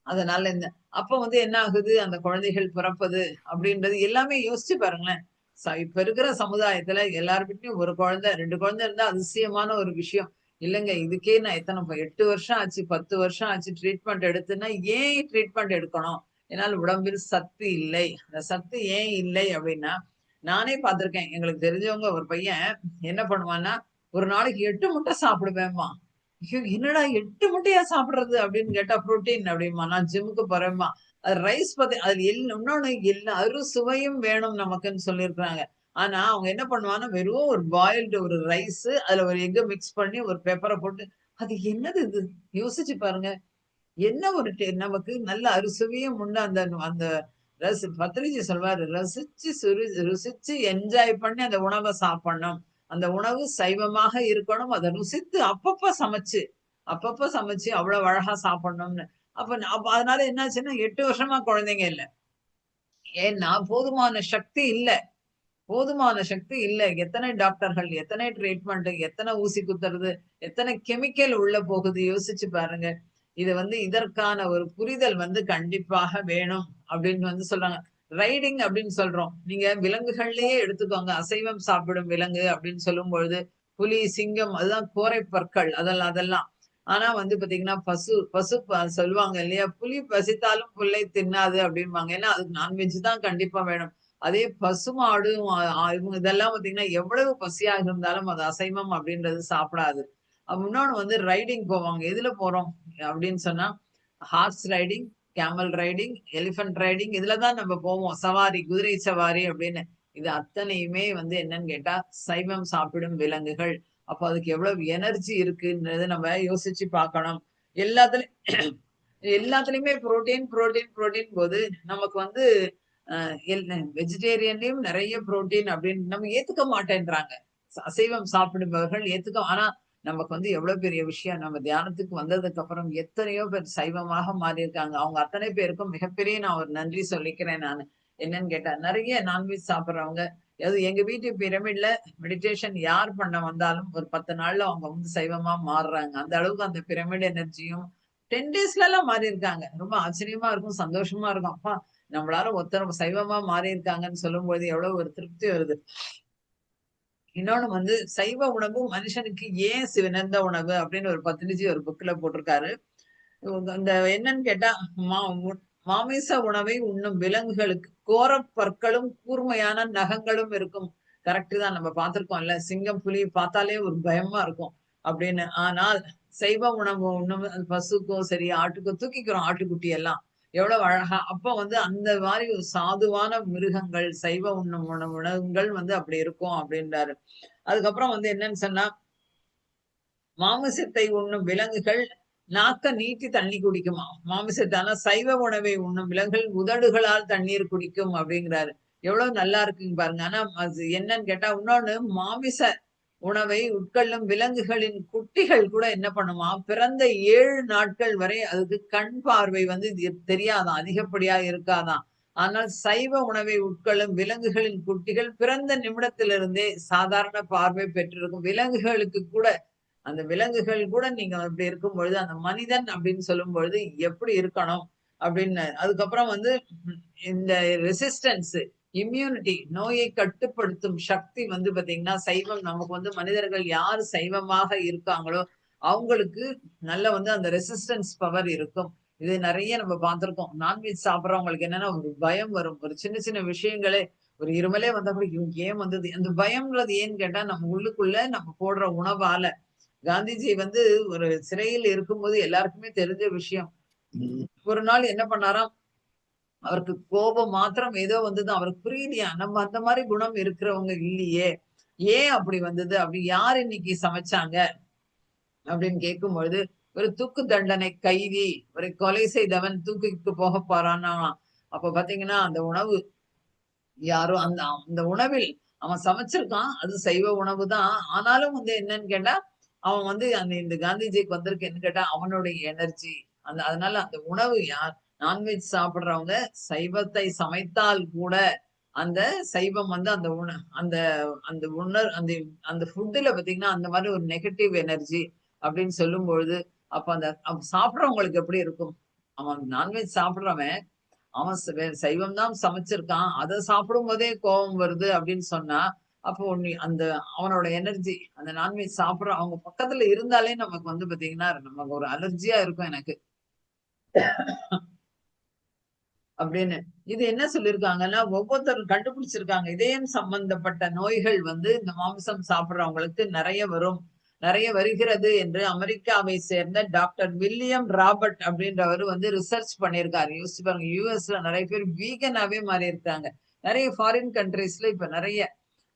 [SPEAKER 1] அதனால அப்ப என்ன ஆகுது, அந்த குழந்தைகள் பிறப்பது அப்படின்றது எல்லாமே யோசிச்சு பாருங்களேன். இப்ப இருக்கிற சமுதாயத்துல எல்லார் வீட்லயும் ஒரு குழந்தை 2 குழந்தை இருந்தா அதிசயமான ஒரு விஷயம். இல்லங்க இதுக்கே நான் எத்தனை 8 வருஷம் ஆச்சு, 10 வருஷம் ஆச்சு ட்ரீட்மெண்ட் எடுத்துன்னா, ஏன் ட்ரீட்மெண்ட் எடுக்கணும்? என்னால உடம்பில் சத்து இல்லை. அந்த சத்து ஏன் இல்லை அப்படின்னா, நானே பார்த்திருக்கேன். எங்களுக்கு தெரிஞ்சவங்க ஒரு பையன் என்ன பண்ணுவான்னா, ஒரு நாளைக்கு 8 முட்டை சாப்பிடுவேன்பான். ஐயோ! என்னடா 8 முட்டையா சாப்பிடுறது? அப்படின்னு கேட்டா, புரோட்டீன் அப்படிம்பான். நான் ஜிம்முக்கு போறேன்பான். அது ரைஸ் பத்தி அது இன்னொன்னு எல்லா அறுசுவையும் வேணும் நமக்குன்னு சொல்லியிருக்கிறாங்க. ஆனா, அவங்க என்ன பண்ணுவாங்கன்னா, வெறும் ஒரு பாயில்டு ஒரு ரைஸு, அதுல ஒரு எக்க மிக்ஸ் பண்ணி, ஒரு பெப்பர போட்டு, அது என்னது இது? யோசிச்சு பாருங்க. என்ன ஒரு நமக்கு நல்ல அறுசுவையும் உண்டு அந்த அந்த பத்திரிஜி சொல்வாரு, ரசிச்சு ருசிச்சு என்ஜாய் பண்ணி அந்த உணவ சாப்பிடணும். அந்த உணவு சைவமாக இருக்கணும். அத ருசித்து அப்பப்ப சமைச்சு அவ்வளவு அழகா சாப்பிடணும்னு. அப்ப அதனால என்னாச்சுன்னா 8 வருஷமா குழந்தைங்க இல்ல. ஏன்னா போதுமான சக்தி இல்ல. போதுமான சக்தி இல்ல. எத்தனை டாக்டர்கள், எத்தனை ட்ரீட்மெண்ட், எத்தனை ஊசி குத்துறது, எத்தனை கெமிக்கல் உள்ள போகுது யோசிச்சு பாருங்க. இது இதற்கான ஒரு புரிதல் கண்டிப்பாக வேணும் அப்படின்னு சொல்றாங்க. ரைடிங் அப்படின்னு சொல்றோம். நீங்க விலங்குகள்லயே எடுத்துக்கோங்க. அசைவம் சாப்பிடும் விலங்கு அப்படின்னு சொல்லும்பொழுது, புலி, சிங்கம் அதுதான் கோரை பற்கள் அதெல்லாம். ஆனா பாத்தீங்கன்னா, பசு சொல்லுவாங்க இல்லையா? புலி பசித்தாலும் புல்லை தின்னாது அப்படிம்பாங்க. ஏன்னா அதுக்கு நான்வெஜ் தான் கண்டிப்பா வேணும். அதே பசுமாடு இவங்க இதெல்லாம் பாத்தீங்கன்னா, எவ்வளவு பசியாக இருந்தாலும் அது அசைவம் அப்படின்றது சாப்பிடாது. இன்னொன்னு ரைடிங் போவாங்க. எதுல போறோம் அப்படின்னு சொன்னா, horse riding, camel riding, elephant riding இதுல தான் நம்ம போவோம். சவாரி, குதிரை சவாரி அப்படின்னு. இது அத்தனையுமே என்னன்னு கேட்டா, சைவம் சாப்பிடும் விலங்குகள். அப்ப அதுக்கு எவ்வளவு எனர்ஜி இருக்குன்றத நம்ம யோசிச்சு பார்க்கணும். எல்லாத்துலயும் எல்லாத்துலயுமே புரோட்டீன், புரோட்டீன், புரோட்டீன் போது நமக்கு அ வெஜிடேரியன்லயும் நெறைய புரோட்டீன் அப்படின்னு நம்ம ஏத்துக்க மாட்டேன்றாங்க. அசைவம் சாப்பிடுபவர்கள் ஆனா நமக்கு எவ்வளவு பெரிய விஷயம். நம்ம தியானத்துக்கு வந்ததுக்கு அப்புறம் எத்தனையோ பேர் சைவமாக மாறியிருக்காங்க. அவங்க அத்தனை பேருக்கும் மிகப்பெரிய நான் ஒரு நன்றி சொல்லிக்கிறேன் நானு. என்னன்னு கேட்டா, நெறைய நான்வெஜ் சாப்பிடுறவங்க, அது எங்க வீட்டு பிரமிட்ல மெடிடேஷன் யார் பண்ண வந்தாலும் ஒரு 10 நாள்ல அவங்க சைவமா மாறுறாங்க. அந்த அளவுக்கு அந்த பிரமிட் எனர்ஜியும் 10 டேஸ்லலாம் மாறியிருக்காங்க. ரொம்ப ஆச்சரியமா இருக்கும், சந்தோஷமா இருக்கும். அப்பா நம்மளால ஒருத்தர் சைவமா மாறியிருக்காங்கன்னு சொல்லும்போது எவ்வளவு ஒரு திருப்தி வருது. இன்னொன்னு சைவ உணவு மனுஷனுக்கு ஏன் சிறந்த உணவு அப்படின்னு ஒரு பத்திரிஜி ஒரு புக்ல போட்டிருக்காரு. அந்த என்னன்னு கேட்டா, மா மாமிச உணவை உண்ணும் விலங்குகளுக்கு கோரப் பற்களும், கூர்மையான நகங்களும் இருக்கும். கரெக்ட் தான் நம்ம பார்த்திருக்கோம்ல. சிங்கம், புலி பார்த்தாலே ஒரு பயமா இருக்கும் அப்படின்னு. ஆனால் சைவ உணவு உண்ணும் பசுக்கோ சரி, ஆட்டுக்கோ தூக்கிக்கிறோம் ஆட்டுக்குட்டி எல்லாம். எவ்வளவு அழகா அப்ப அந்த மாரி ஒரு சாதுவான மிருகங்கள், சைவ உண்ணும் உணவுகள் அப்படி இருக்கும் அப்படின்றாரு. அதுக்கப்புறம் என்னன்னு சொன்னா, மாமிசத்தை உண்ணும் விலங்குகள் நாக்க நீட்டி தண்ணி குடிக்குமாம். மாமிசத்தை ஆனா சைவ உணவை உண்ணும் விலங்குகள் உதடுகளால் தண்ணீர் குடிக்கும் அப்படிங்கிறாரு. எவ்வளவு நல்லா இருக்குங்க பாருங்க. ஆனா அது என்னன்னு கேட்டா, இன்னொன்னு மாமிச உணவை உட்கொள்ளும் விலங்குகளின் குட்டிகள் கூட என்ன பண்ணுமாம், பிறந்த 7 நாட்கள் வரை அதுக்கு கண் பார்வை தெரியாதாம். அதிகப்படியா இருக்காதாம். ஆனால் சைவ உணவை உட்கொள்ளும் விலங்குகளின் குட்டிகள் பிறந்த நிமிடத்திலிருந்தே சாதாரண பார்வை பெற்றிருக்கும். விலங்குகளுக்கு கூட அந்த விலங்குகள் கூட நீங்க அப்படி இருக்கும் பொழுது, அந்த மனிதன் அப்படின்னு சொல்லும் பொழுது எப்படி இருக்கணும் அப்படின்னு. அதுக்கப்புறம் இந்த ரெசிஸ்டன்ஸ், இம்யூனிட்டி நோயை கட்டுப்படுத்தும் சக்தி பாத்தீங்கன்னா, சைவம் நமக்கு மனிதர்கள் யார் சைவமாக இருக்காங்களோ, அவங்களுக்கு நல்ல அந்த ரெசிஸ்டன்ஸ் பவர் இருக்கும். இது நெறைய நம்ம பார்த்திருக்கோம். நான்வெஜ் சாப்பிடுறவங்களுக்கு என்னன்னா ஒரு பயம் வரும். ஒரு சின்ன சின்ன விஷயங்களே ஒரு இருமலே வந்தா கூட இவனுக்கு ஏன் வந்தது? அந்த பயம்ன்றது ஏன்னு கேட்டா, நம்ம உள்ளுக்குள்ள நம்ம போடுற உணவால. காந்திஜி ஒரு சிறையில் இருக்கும்போது எல்லாருக்குமே தெரிஞ்ச விஷயம். ஒரு நாள் என்ன பண்ணாராம், அவருக்கு கோபம் மாத்திரம் ஏதோ வந்தது. அவருக்கு புரியலையா, நம்ம அந்த மாரி குணம் இருக்கிறவங்க இல்லையே. ஏன் அப்படி வந்தது? அப்படி யார் இன்னைக்கு சமைச்சாங்க? அப்படின்னு கேட்கும்பொழுது, ஒரு தூக்கு தண்டனை கைதி, ஒரு கொலை செய்தவன் தூக்குக்கு போக போறான்னாம். அப்ப பார்த்தீங்கன்னா, அந்த உணவு யாரோ அந்த அந்த உணவில் அவன் சமைச்சிருக்கான். அது சைவ உணவு தான். ஆனாலும் என்னன்னு கேட்டா, அவன் அந்த இந்த காந்திஜிக்கு வந்திருக்குன்னு கேட்டா, அவனுடைய எனர்ஜி. அதனால அந்த உணவு நான்வெஜ் சாப்பிடுறவங்க சைவத்தை சமைத்தால் கூட, அந்த சைவம் அந்த அந்த அந்த அந்த அந்த ஃபுட்டுல பார்த்தீங்கன்னா, அந்த மாரி ஒரு நெகட்டிவ் எனர்ஜி அப்படின்னு சொல்லும்பொழுது, அப்ப அந்த சாப்பிடுறவங்களுக்கு எப்படி இருக்கும்? அவன் நான்வெஜ் சாப்பிடுறவன் அவன் சைவம் தான் சமைச்சிருக்கான், அதை சாப்பிடும் போதே கோபம் வருது அப்படின்னு சொன்னா, அப்போ நீ அந்த அவனோட எனர்ஜி, அந்த நான்வெஜ் சாப்பிடுற அவங்க பக்கத்துல இருந்தாலே நமக்கு வந்து பாத்தீங்கன்னா நமக்கு ஒரு அலர்ஜியா இருக்கும் எனக்கு அப்படின்னு. இது என்ன சொல்லியிருக்காங்கன்னா, ஒவ்வொருத்தரும் கண்டுபிடிச்சிருக்காங்க. இதயம் சம்பந்தப்பட்ட நோய்கள் வந்து இந்த மாமிசம் சாப்பிடுறவங்களுக்கு நெறைய வரும். நெறைய வருகிறது என்று அமெரிக்காவை சேர்ந்த டாக்டர் வில்லியம் ராபர்ட் அப்படின்றவரு வந்து ரிசர்ச் பண்ணியிருக்காரு. யோசிச்சு பாருங்க. யுஎஸ்ல நெறைய பேர் வீகனாவே மாறியிருக்காங்க. நெறைய ஃபாரின் கண்ட்ரீஸ்ல இப்ப நெறைய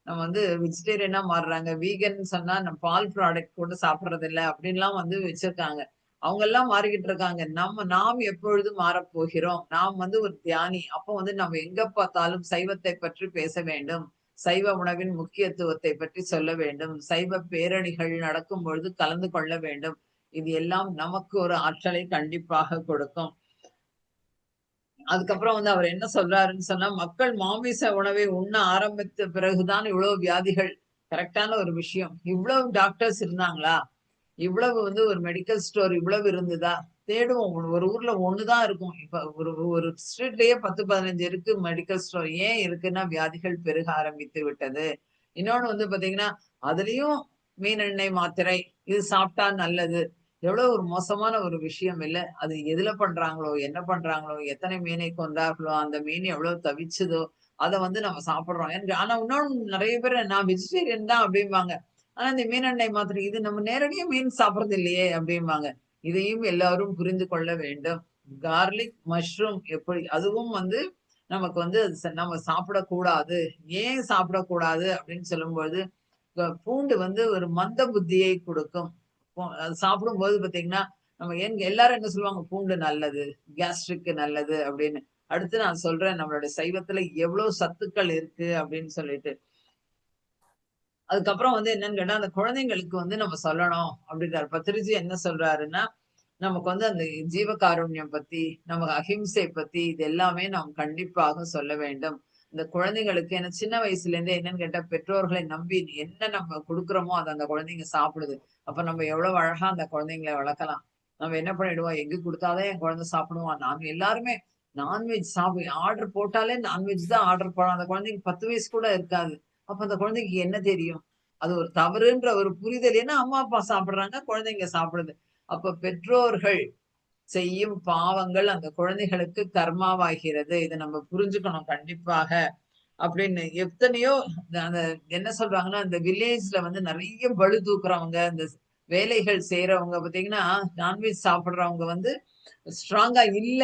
[SPEAKER 1] நம்ம வந்து வெஜிடேரியனா மாறுறாங்க. வீகன் சொன்னா நம்ம பால் ப்ராடக்ட் கூட சாப்பிடுறது இல்ல அப்படின்லாம் வந்து வச்சிருக்காங்க. அவங்க எல்லாம் மாறிக்கிட்டு இருக்காங்க. நாம் எப்பொழுது மாறப்போகிறோம்? நாம் வந்து ஒரு தியானி. அப்போ வந்து நம்ம எங்க பார்த்தாலும் சைவத்தை பற்றி பேச வேண்டும். சைவ உணவின் முக்கியத்துவத்தை பற்றி சொல்ல வேண்டும். சைவ பேரணிகள் நடக்கும் பொழுது கலந்து கொள்ள வேண்டும். இது எல்லாம் நமக்கு ஒரு ஆற்றலை கண்டிப்பாக கொடுக்கும். அதுக்கப்புறம் வந்து அவர் என்ன சொல்றாருன்னு சொன்னா, மக்கள் மாமிச உணவை உண்ண ஆரம்பித்த பிறகுதான் இவ்வளவு வியாதிகள். கரெக்ட்டான ஒரு விஷயம். இவ்வளவு டாக்டர்ஸ் இருந்தாங்களா? இவ்வளவு வந்து ஒரு மெடிக்கல் ஸ்டோர் இவ்வளவு இருந்ததா? தேடுவோம். ஒரு ஊர்ல 1 தான் இருக்கும். இப்ப ஒரு ஒரு ஸ்ட்ரீட்லயே 10, 15 இருக்கு மெடிக்கல் ஸ்டோர். ஏன் இருக்குன்னா, வியாதிகள் பெருக ஆரம்பித்து விட்டது. இன்னொன்னு வந்து பாத்தீங்கன்னா, அதுலயும் மீன் எண்ணெய் மாத்திரை. இது சாப்பிட்டா நல்லது. எவ்வளவு ஒரு மோசமான ஒரு விஷயம் இல்ல? அது எதுல பண்றாங்களோ, என்ன பண்றாங்களோ, எத்தனை மீனை கொன்றார்களோ, அந்த மீன் எவ்வளவு தவிச்சுதோ, அத வந்து நம்ம சாப்பிடுறோம். ஆனா இன்னொன்னு நெறைய பேரு நான் வெஜிடேரியன் தான் அப்டிம்பாங்க. ஆனா இந்த மீனெண்ணெய் மாத்திரை இது நம்ம நேரடியா மீன் சாப்பிடுறது இல்லையே அப்டிம்பாங்க. இதையும் எல்லாரும் புரிந்து கொள்ள வேண்டும். கார்லிக், மஷ்ரூம் எப்படி அதுவும் வந்து நமக்கு வந்து நம்ம சாப்பிடக்கூடாது. ஏன் சாப்பிடக்கூடாது அப்டின்னு சொல்லும்போது, பூண்டு வந்து ஒரு மந்த புத்தியை குடுக்கும். அது சாப்பிடும்போது பார்த்தீங்கன்னா, நம்ம எல்லாரும் என்ன சொல்லுவாங்க, பூண்டு நல்லது, கேஸ்ட்ரிக்கு நல்லது அப்படின்னு. அடுத்து நான் சொல்றேன் நம்மளுடைய சைவத்துல எவ்வளோ சத்துக்கள் இருக்கு அப்படின்னு சொல்லிட்டு. அதுக்கப்புறம் வந்து என்னன்னு கேட்டா, அந்த குழந்தைங்களுக்கு வந்து நம்ம சொல்லணும் அப்படின்றாரு. பத்திரிஜி என்ன சொல்றாருன்னா, நமக்கு வந்து அந்த ஜீவகாருண்யம் பத்தி, நமக்கு அஹிம்சை பத்தி இது எல்லாமே நாம் கண்டிப்பாக சொல்ல வேண்டும். இந்த குழந்தைங்களுக்கு ஏன்னா சின்ன வயசுல இருந்தே என்னன்னு கேட்டா, பெற்றோர்களை நம்பி என்ன நம்ம குடுக்குறோமோ, அத அந்த குழந்தைங்க சாப்பிடுது. அப்ப நம்ம எவ்வளவு அழகா அந்த குழந்தைங்கள வளர்க்கலாம். நம்ம என்ன பண்ணிடுவோம், எக் குடுத்தாதான் என் குழந்தை சாப்பிடுவான். நாங்க எல்லாருமே நான்வெஜ் ஆர்டர் போட்டாலே நான்வெஜ் தான் ஆர்டர் போடும். அந்த குழந்தைக்கு 10 வயசு கூட இருக்காது. அப்ப அந்த குழந்தைக்கு என்ன தெரியும்? அது ஒரு தவறுன்ற ஒரு புரிதல். ஏன்னா அம்மா, அப்பா சாப்பிடுறாங்க, குழந்தைங்க சாப்பிடுது. அப்ப பெற்றோர்கள் செய்யும் பாவங்கள் அந்த குழந்தைகளுக்கு கர்மாவாகிறது. இத நம்ம புரிஞ்சுக்கணும் கண்டிப்பாக. அப்படின்னு எத்தனையோ அந்த என்ன சொல்றாங்கன்னா, இந்த வில்லேஜ்ல வந்து நெறைய பளு தூக்குறவங்க, இந்த வேலைகள் செய்றவங்க பார்த்தீங்கன்னா, நான்வெஜ் சாப்பிடுறவங்க வந்து ஸ்ட்ராங்கா இல்ல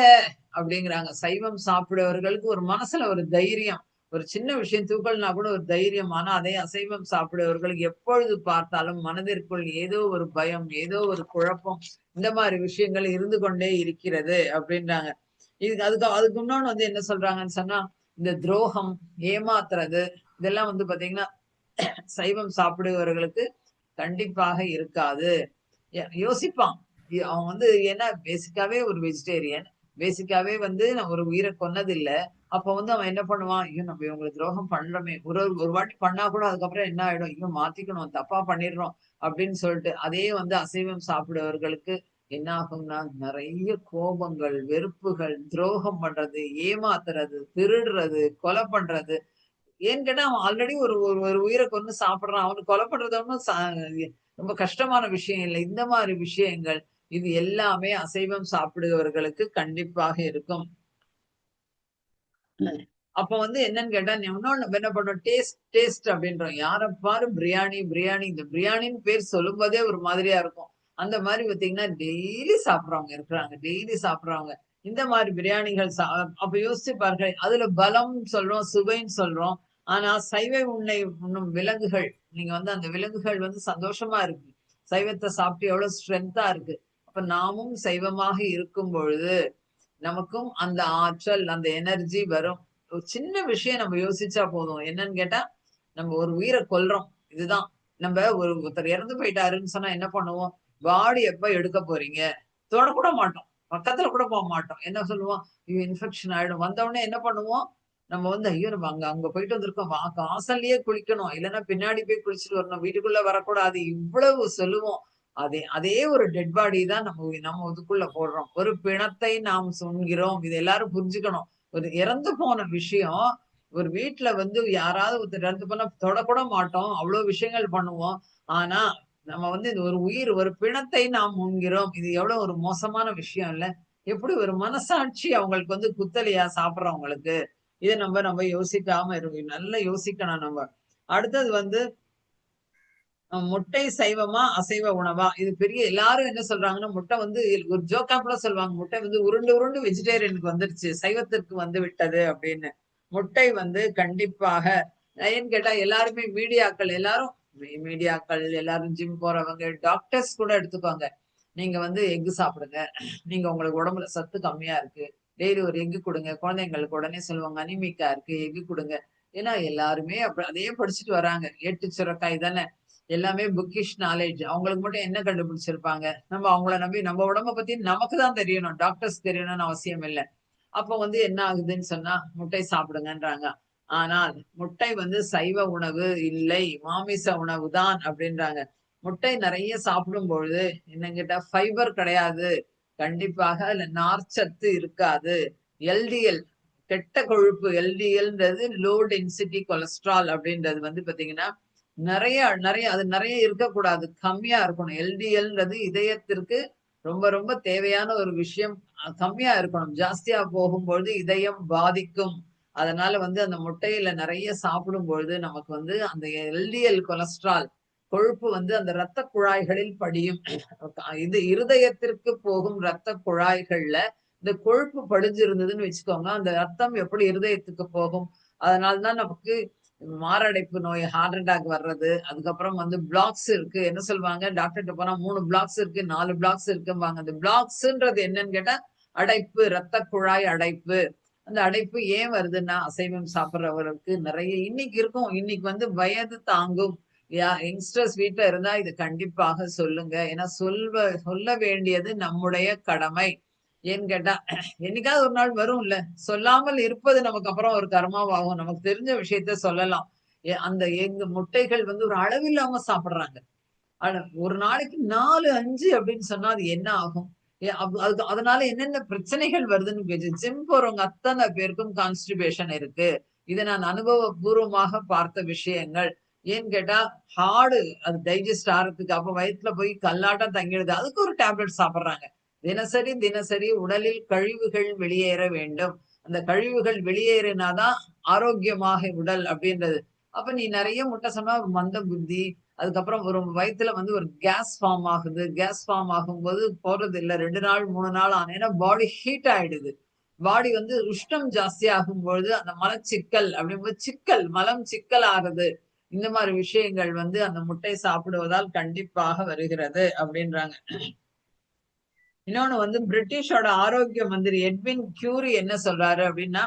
[SPEAKER 1] அப்படிங்கிறாங்க. சைவம் சாப்பிடுறவர்களுக்கு ஒரு மனசுல ஒரு தைரியம். ஒரு சின்ன விஷயம் தூக்கல்னா கூட ஒரு தைரியம். ஆனா அதே அசைவம் சாப்பிடுறவர்களுக்கு எப்பொழுது பார்த்தாலும் மனதிற்குள் ஏதோ ஒரு பயம், ஏதோ ஒரு குழப்பம், இந்த மாரி விஷயங்கள் இருந்து கொண்டே இருக்கிறது அப்படின்றாங்க. அதுக்கு இன்னொன்னு வந்து என்ன சொல்றாங்கன்னு சொன்னா, இந்த துரோகம், ஏமாத்துறது இதெல்லாம் வந்து பார்த்தீங்கன்னா, சைவம் சாப்பிடுபவர்களுக்கு கண்டிப்பாக இருக்காது. யோசிப்பான். அவன் வந்து ஏன்னா பேசிக்காவே ஒரு வெஜிடேரியன். பேசிக்காவே வந்து நான் ஒரு உயிர கொன்னதில்ல. அப்ப வந்து அவன் என்ன பண்ணுவான், ஐயோ! நம்ம இவங்களுக்கு துரோகம் பண்றோமே! ஒரு ஒரு வாட்டி பண்ணா கூட அதுக்கப்புறம் என்ன ஆயிடும், ஐயோ! மாத்திக்கணும். தப்பா பண்ணிடுறோம். அப்படின்னு சொல்லிட்டு, அதே வந்து அசைவம் சாப்பிடுபவர்களுக்கு என்ன ஆகும்னா, நெறைய கோபங்கள், வெறுப்புகள், துரோகம் பண்றது, ஏமாத்துறது, திருடுறது, கொலை பண்றது. ஏன்னு கேட்டா, அவன் ஆல்ரெடி ஒரு ஒரு ஒரு உயிர கொன்னு சாப்பிடுறான். அவனுக்கு கொலை பண்றது ஒண்ணும் ரொம்ப கஷ்டமான விஷயம் இல்ல. இந்த மாரி விஷயங்கள், இது எல்லாமே அசைவம் சாப்பிடுபவர்களுக்கு கண்டிப்பாக இருக்கும். அப்ப வந்து என்னன்னு கேட்டா, இன்னொன்னு நம்ம என்ன பண்றோம், டேஸ்ட் டேஸ்ட் அப்படின்றோம். யார பாரு பிரியாணி, பிரியாணி. இந்த பிரியாணின்னு பேர் சொல்லும்போதே ஒரு மாதிரியா இருக்கும். அந்த மாரி பார்த்தீங்கன்னா, டெய்லி சாப்பிடுறவங்க இருக்கிறாங்க. டெய்லி சாப்பிடுறவங்க. இந்த மாரி பிரியாணிகள் அப்ப யோசிச்சு பாருங்க. அதுல பலம் சொல்றோம், சுவைன்னு சொல்றோம். ஆனா சைவ உண்ணும் விலங்குகள், நீங்க வந்து அந்த விலங்குகள் வந்து சந்தோஷமா இருக்கு. சைவத்த சாப்பிட்டு எவ்வளவு ஸ்ட்ரென்த்தா இருக்கு. அப்ப நாமும் சைவமாக இருக்கும் பொழுது, நமக்கும் அந்த ஆற்றல், அந்த எனர்ஜி வரும். ஒரு சின்ன விஷயம் நம்ம யோசிச்சா போதும். என்னன்னு கேட்டா, நம்ம ஒரு உயிர கொல்றோம். இதுதான். நம்ப ஒருத்தர் இறந்து போயிட்டாருன்னு சொன்னா என்ன பண்ணுவோம்? பாடி எப்ப எடுக்க போறீங்க? தொடக்கூட மாட்டோம். பக்கத்துல கூட மாட்டோம். என்ன சொல்லுவோம்? ஐயோ! இன்ஃபெக்ஷன் ஆயிடும். வந்தவுடனே என்ன பண்ணுவோம்? நம்ம வந்து ஐயோ! நம்ம அங்க அங்க போயிட்டு வந்திருக்கோம். வாசல்லயே குளிக்கணும். இல்லன்னா பின்னாடி போய் குளிச்சுட்டு வரணும். வீட்டுக்குள்ள வரக்கூடாது. இவ்வளவு சொல்லுவோம். அதே அதே ஒரு டெட் பாடி தான் நம்ம நம்ம இதுக்குள்ள போடுறோம். ஒரு பிணத்தை நாம் உண்கிறோம். இத எல்லாரும் புரிஞ்சுக்கணும். ஒரு இறந்து போன விஷயம், ஒரு வீட்ல வந்து யாராவது ஒருத்தர் இறந்து போனா தொடக்கூட மாட்டோம். அவ்வளவு விஷயங்கள் பண்ணுவோம். ஆனா, நம்ம வந்து இது ஒரு உயிர், ஒரு பிணத்தை நாம் உண்கிறோம். இது எவ்வளவு ஒரு மோசமான விஷயம் இல்ல? எப்படி ஒரு மனசாட்சி அவங்களுக்கு வந்து குத்தலையா சாப்பிடுறவங்களுக்கு? இத நம்ம யோசிக்காம நல்லா யோசிக்கணும் நம்ம. அடுத்தது வந்து முட்டை சைவமா? அசைவ உணவா? இது பெரிய எல்லாரும் என்ன சொல்றாங்கன்னா, முட்டை வந்து ஒரு ஜோக்கா கூட சொல்லுவாங்க. முட்டை வந்து உருண்டு உருண்டு வெஜிடேரியனுக்கு வந்துருச்சு. சைவத்திற்கு வந்து விட்டது அப்படின்னு. முட்டை வந்து கண்டிப்பாக ஏன்னு கேட்டா எல்லாருமே மீடியாக்கள் எல்லாரும் மீடியாக்கள் எல்லாரும் ஜிம் போறவங்க, டாக்டர்ஸ் கூட எடுத்துக்கோங்க. நீங்க வந்து எக் சாப்பிடுங்க. நீங்க உங்களுக்கு உடம்புல சத்து கம்மியா இருக்கு. டெய்லி ஒரு எக் குடுங்க. குழந்தைங்களுக்கு உடனே சொல்லுவாங்க அனிமிக்கா இருக்கு. எக் குடுங்க. ஏன்னா எல்லாருமே அதையே படிச்சுட்டு வராங்க. ஏட்டு சுரக்காய் தானே. எல்லாமே புக்கிஷ் நாலேட்ஜ். அவங்களுக்கு மட்டும் என்ன கண்டுபிடிச்சிருப்பாங்க? நம்ம அவங்கள நம்பி நம்ம உடம்ப பத்தி நமக்கு தான் தெரியணும். டாக்டர்ஸ் தெரியணும்னு அவசியம் இல்ல. அப்போ வந்து என்ன ஆகுதுன்னு சொன்னா, முட்டை சாப்பிடுங்கன்றாங்க. ஆனால் முட்டை வந்து சைவ உணவு இல்லை. மாமிச உணவு தான் அப்படின்றாங்க. முட்டை நெறைய சாப்பிடும்பொழுது என்னன்னு கேட்டா ஃபைபர் கிடையாது. கண்டிப்பாக அதுல நார்ச்சத்து இருக்காது. எல்டிஎல் கெட்ட கொழுப்பு எல்டிஎல்ன்றது லோ டென்சிட்டி கொலஸ்ட்ரால் அப்படின்றது வந்து பார்த்தீங்கன்னா, நெறைய நெறைய அது நெறைய இருக்கக்கூடாது. கம்மியா இருக்கணும். எல்டிஎல்ன்றது இதயத்திற்கு ரொம்ப ரொம்ப தேவையான ஒரு விஷயம். கம்மியா இருக்கணும். ஜாஸ்தியா போகும்பொழுது இதயம் பாதிக்கும். அதனால வந்து அந்த முட்டையில நெறைய சாப்பிடும்பொழுது நமக்கு வந்து அந்த எல்டிஎல் கொலஸ்ட்ரால் கொழுப்பு வந்து அந்த இரத்த குழாய்களில் படியும். இது இருதயத்திற்கு போகும் இரத்த குழாய்கள்ல இந்த கொழுப்பு படிஞ்சிருந்ததுன்னு வச்சுக்கோங்க, அந்த ரத்தம் எப்படி இருதயத்துக்கு போகும்? அதனால தான் நமக்கு மாரடைப்பு நோய், ஹார்ட் அட்டாக் வர்றது. அதுக்கப்புறம் வந்து பிளாக்ஸ் இருக்கு. என்ன சொல்வாங்க? டாக்டர்ட்ட போனா 3 பிளாக்ஸ் இருக்கு, 4 பிளாக்ஸ் இருக்கும்பாங்க. அந்த பிளாக்ஸ்ன்றது என்னன்னு கேட்டா, அடைப்பு, ரத்த குழாய் அடைப்பு. அந்த அடைப்பு ஏன் வருதுன்னா, அசைவம் சாப்பிடுறவருக்கு நெறைய இன்னைக்கு இருக்கும். இன்னைக்கு வந்து வயது தாங்கும். யங்ஸ்டர்ஸ் வீட்ல இருந்தா இது கண்டிப்பாக சொல்லுங்க. ஏன்னா சொல்ல வேண்டியது நம்முடைய கடமை. ஏன்னு கேட்டா, என்னைக்காவது ஒரு நாள் வரும்ல. சொல்லாமல் இருப்பது நமக்கு அப்புறம் ஒரு கர்மாவாகும். நமக்கு தெரிஞ்ச விஷயத்த சொல்லலாம். அந்த எగ్ முட்டைகள் வந்து ஒரு அளவில்லாம சாப்பிடுறாங்க. ஒரு நாளைக்கு 4, 5 அப்படின்னு சொன்னா அது என்ன ஆகும்? எ அது அது அதனால என்னென்ன பிரச்சனைகள் வருதுன்னு ஜிம் போறவங்க அத்தன பேருக்கும் கான்ஸ்டிபேஷன் இருக்கு. இத நான் அனுபவபூர்வமாக பார்த்த விஷயங்கள். ஏன்னு கேட்டா, ஹார்டு அது டைஜெஸ்ட் ஆறதுக்கு அப்ப வயித்துல போய் கல்லாட்டம் தங்கிடுது. அதுக்கு ஒரு டேப்லெட் சாப்பிடுறாங்க. தினசரி, தினசரி உடலில் கழிவுகள் வெளியேற வேண்டும். அந்த கழிவுகள் வெளியேறினா தான் ஆரோக்கியமாக உடல் அப்படின்றது. அப்ப நீ நெறைய முட்டை சொன்னா ஒரு மந்த புத்தி, அதுக்கப்புறம் ஒரு வயித்துல வந்து ஒரு கேஸ் ஃபார்ம் ஆகுது. கேஸ் ஃபார்ம் ஆகும்போது போறதில்ல. 2 நாள், 3 நாள் ஆன ஏன்னா பாடி ஹீட் ஆயிடுது. பாடி வந்து உஷ்ணம் ஜாஸ்தி ஆகும்பொழுது அந்த மலச்சிக்கல் அப்படிங்கும்போது மலம் சிக்கல் ஆகுது. இந்த மாரி விஷயங்கள் வந்து அந்த முட்டை சாப்பிடுவதால் கண்டிப்பாக வருகிறது அப்படின்றாங்க. இன்னொன்னு வந்து பிரிட்டிஷோட ஆரோக்கிய மந்திரி எட்வின் கியூரி என்ன சொல்றாரு அப்படின்னா,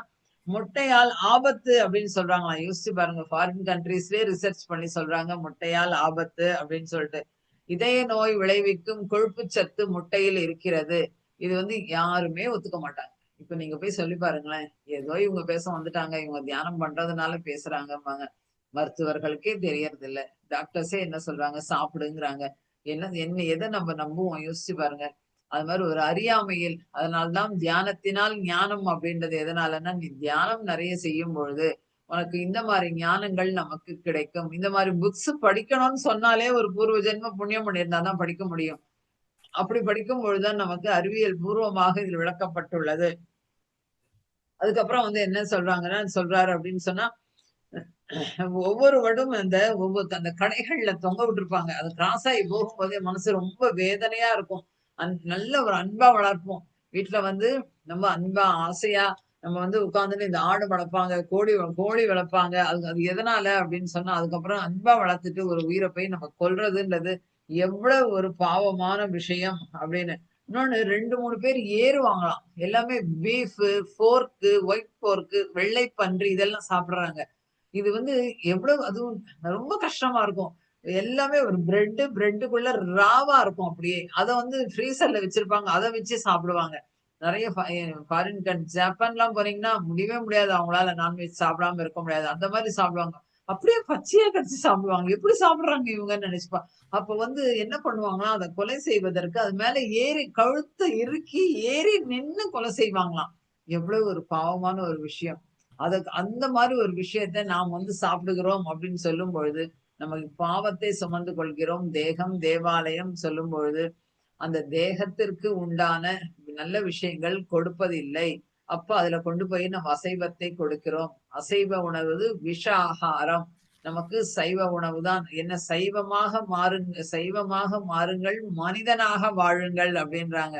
[SPEAKER 1] முட்டையால் ஆபத்து அப்படின்னு சொல்றாங்களாம். யோசிச்சு பாருங்க. ஃபாரின் கண்ட்ரீஸ்லயே ரிசர்ச் பண்ணி சொல்றாங்க. முட்டையால் ஆபத்து அப்படின்னு சொல்லிட்டு. இதய நோய் விளைவிக்கும் கொழுப்புச் சத்து முட்டையில் இருக்கிறது. இது வந்து யாருமே ஒத்துக்க மாட்டாங்க. இப்ப நீங்க போய் சொல்லி பாருங்களேன். ஏதோ இவங்க பேச வந்துட்டாங்க. இவங்க தியானம் பண்றதுனால பேசுறாங்கம்பாங்க. மருத்துவர்களுக்கே தெரியறதில்ல. டாக்டர்ஸே என்ன சொல்றாங்க? சாப்பிடுங்கிறாங்க. என்ன எத நம்ம நம்புவோம்? யோசிச்சு பாருங்க. அது மாரி ஒரு அறியாமையில் அதனால தான் தியானத்தினால் ஞானம் அப்படின்றது எதனாலன்னா, நீ தியானம் நெறைய செய்யும் பொழுது, உனக்கு இந்த மாரி ஞானங்கள் நமக்கு கிடைக்கும். இந்த மாரி புக்ஸ் படிக்கணும்னு சொன்னாலே ஒரு பூர்வ ஜென்ம புண்ணியம் பண்ணியிருந்தா தான் படிக்க முடியும். அப்படி படிக்கும் பொழுது தான் நமக்கு அறிவியல் பூர்வமாக இதில் விளக்கப்பட்டுள்ளது. அதுக்கப்புறம் வந்து என்ன சொல்றாங்கன்னா சொல்றாரு அப்படின்னு சொன்னா, ஒவ்வொரு வருடம் அந்த கடைகள்ல தொங்க விட்டுருப்பாங்க. அது கிராஸ் ஆகி போகும்போதே மனசு ரொம்ப வேதனையா இருக்கும். நல்ல ஒரு அன்பா வளர்ப்போம். வீட்ல வந்து நம்ம அன்பா, ஆசையா நம்ம வந்து உட்கார்ந்துட்டு இந்த ஆடு வளர்ப்பாங்க, கோழி வளர்ப்பாங்க. அது அது எதனால அப்படின்னு சொன்னா, அதுக்கப்புறம் அன்பா வளர்த்துட்டு ஒரு உயிர போய் நம்ம கொல்றதுன்றது எவ்வளவு ஒரு பாவமான விஷயம் அப்படின்னு. இன்னொன்னு 2, 3 பேர் ஏறுவாங்களாம். எல்லாமே பீஃபு, ஒயிட் போர்க்கு, வெள்ளை பன்றி இதெல்லாம் சாப்பிடுறாங்க. இது வந்து எவ்வளவு அதுவும் ரொம்ப கஷ்டமா இருக்கும். எல்லாமே ஒரு பிரெட்டுக்குள்ள ராவா இருக்கும் அப்படியே. அத வந்து ஃப்ரீசர்ல வச்சிருப்பாங்க. அத வச்சு சாப்பிடுவாங்க. நெறைய ஃபாரின் ஜப்பான்லாம் போனீங்கன்னா, முடியவே முடியாது அவங்களால நான்வெஜ் சாப்பிடாம இருக்க முடியாது. அந்த மாரி சாப்பிடுவாங்க. அப்படியே பச்சையா கடிச்சு சாப்பிடுவாங்க. எப்படி சாப்பிடுறாங்க இவங்கன்னு நெனச்சுப்பா. அப்ப வந்து என்ன பண்ணுவாங்களாம், அத கொலை செய்வதற்கு அது மேல ஏறி கழுத்த இறுக்கி ஏறி நின்னு கொலை செய்வாங்களாம். எவ்வளவு ஒரு பாவமான ஒரு விஷயம். அதுக்கு அந்த மாதிரி ஒரு விஷயத்த நாம் வந்து சாப்பிடுகிறோம் அப்படின்னு சொல்லும் பொழுது நமக்கு பாவத்தை சுமந்து கொள்கிறோம். தேகம் தேவாலயம் சொல்லும் பொழுது அந்த தேகத்திற்கு உண்டான நல்ல விஷயங்கள் கொடுப்பதில்லை. அப்ப அதுல கொண்டு போய் நம்ம அசைவத்தை கொடுக்கிறோம். அசைவ உணவு விஷ ஆகாரம். நமக்கு சைவ உணவு தான். என்ன சைவமாக மாறுங்கள், மனிதனாக வாழுங்கள் அப்படின்றாங்க.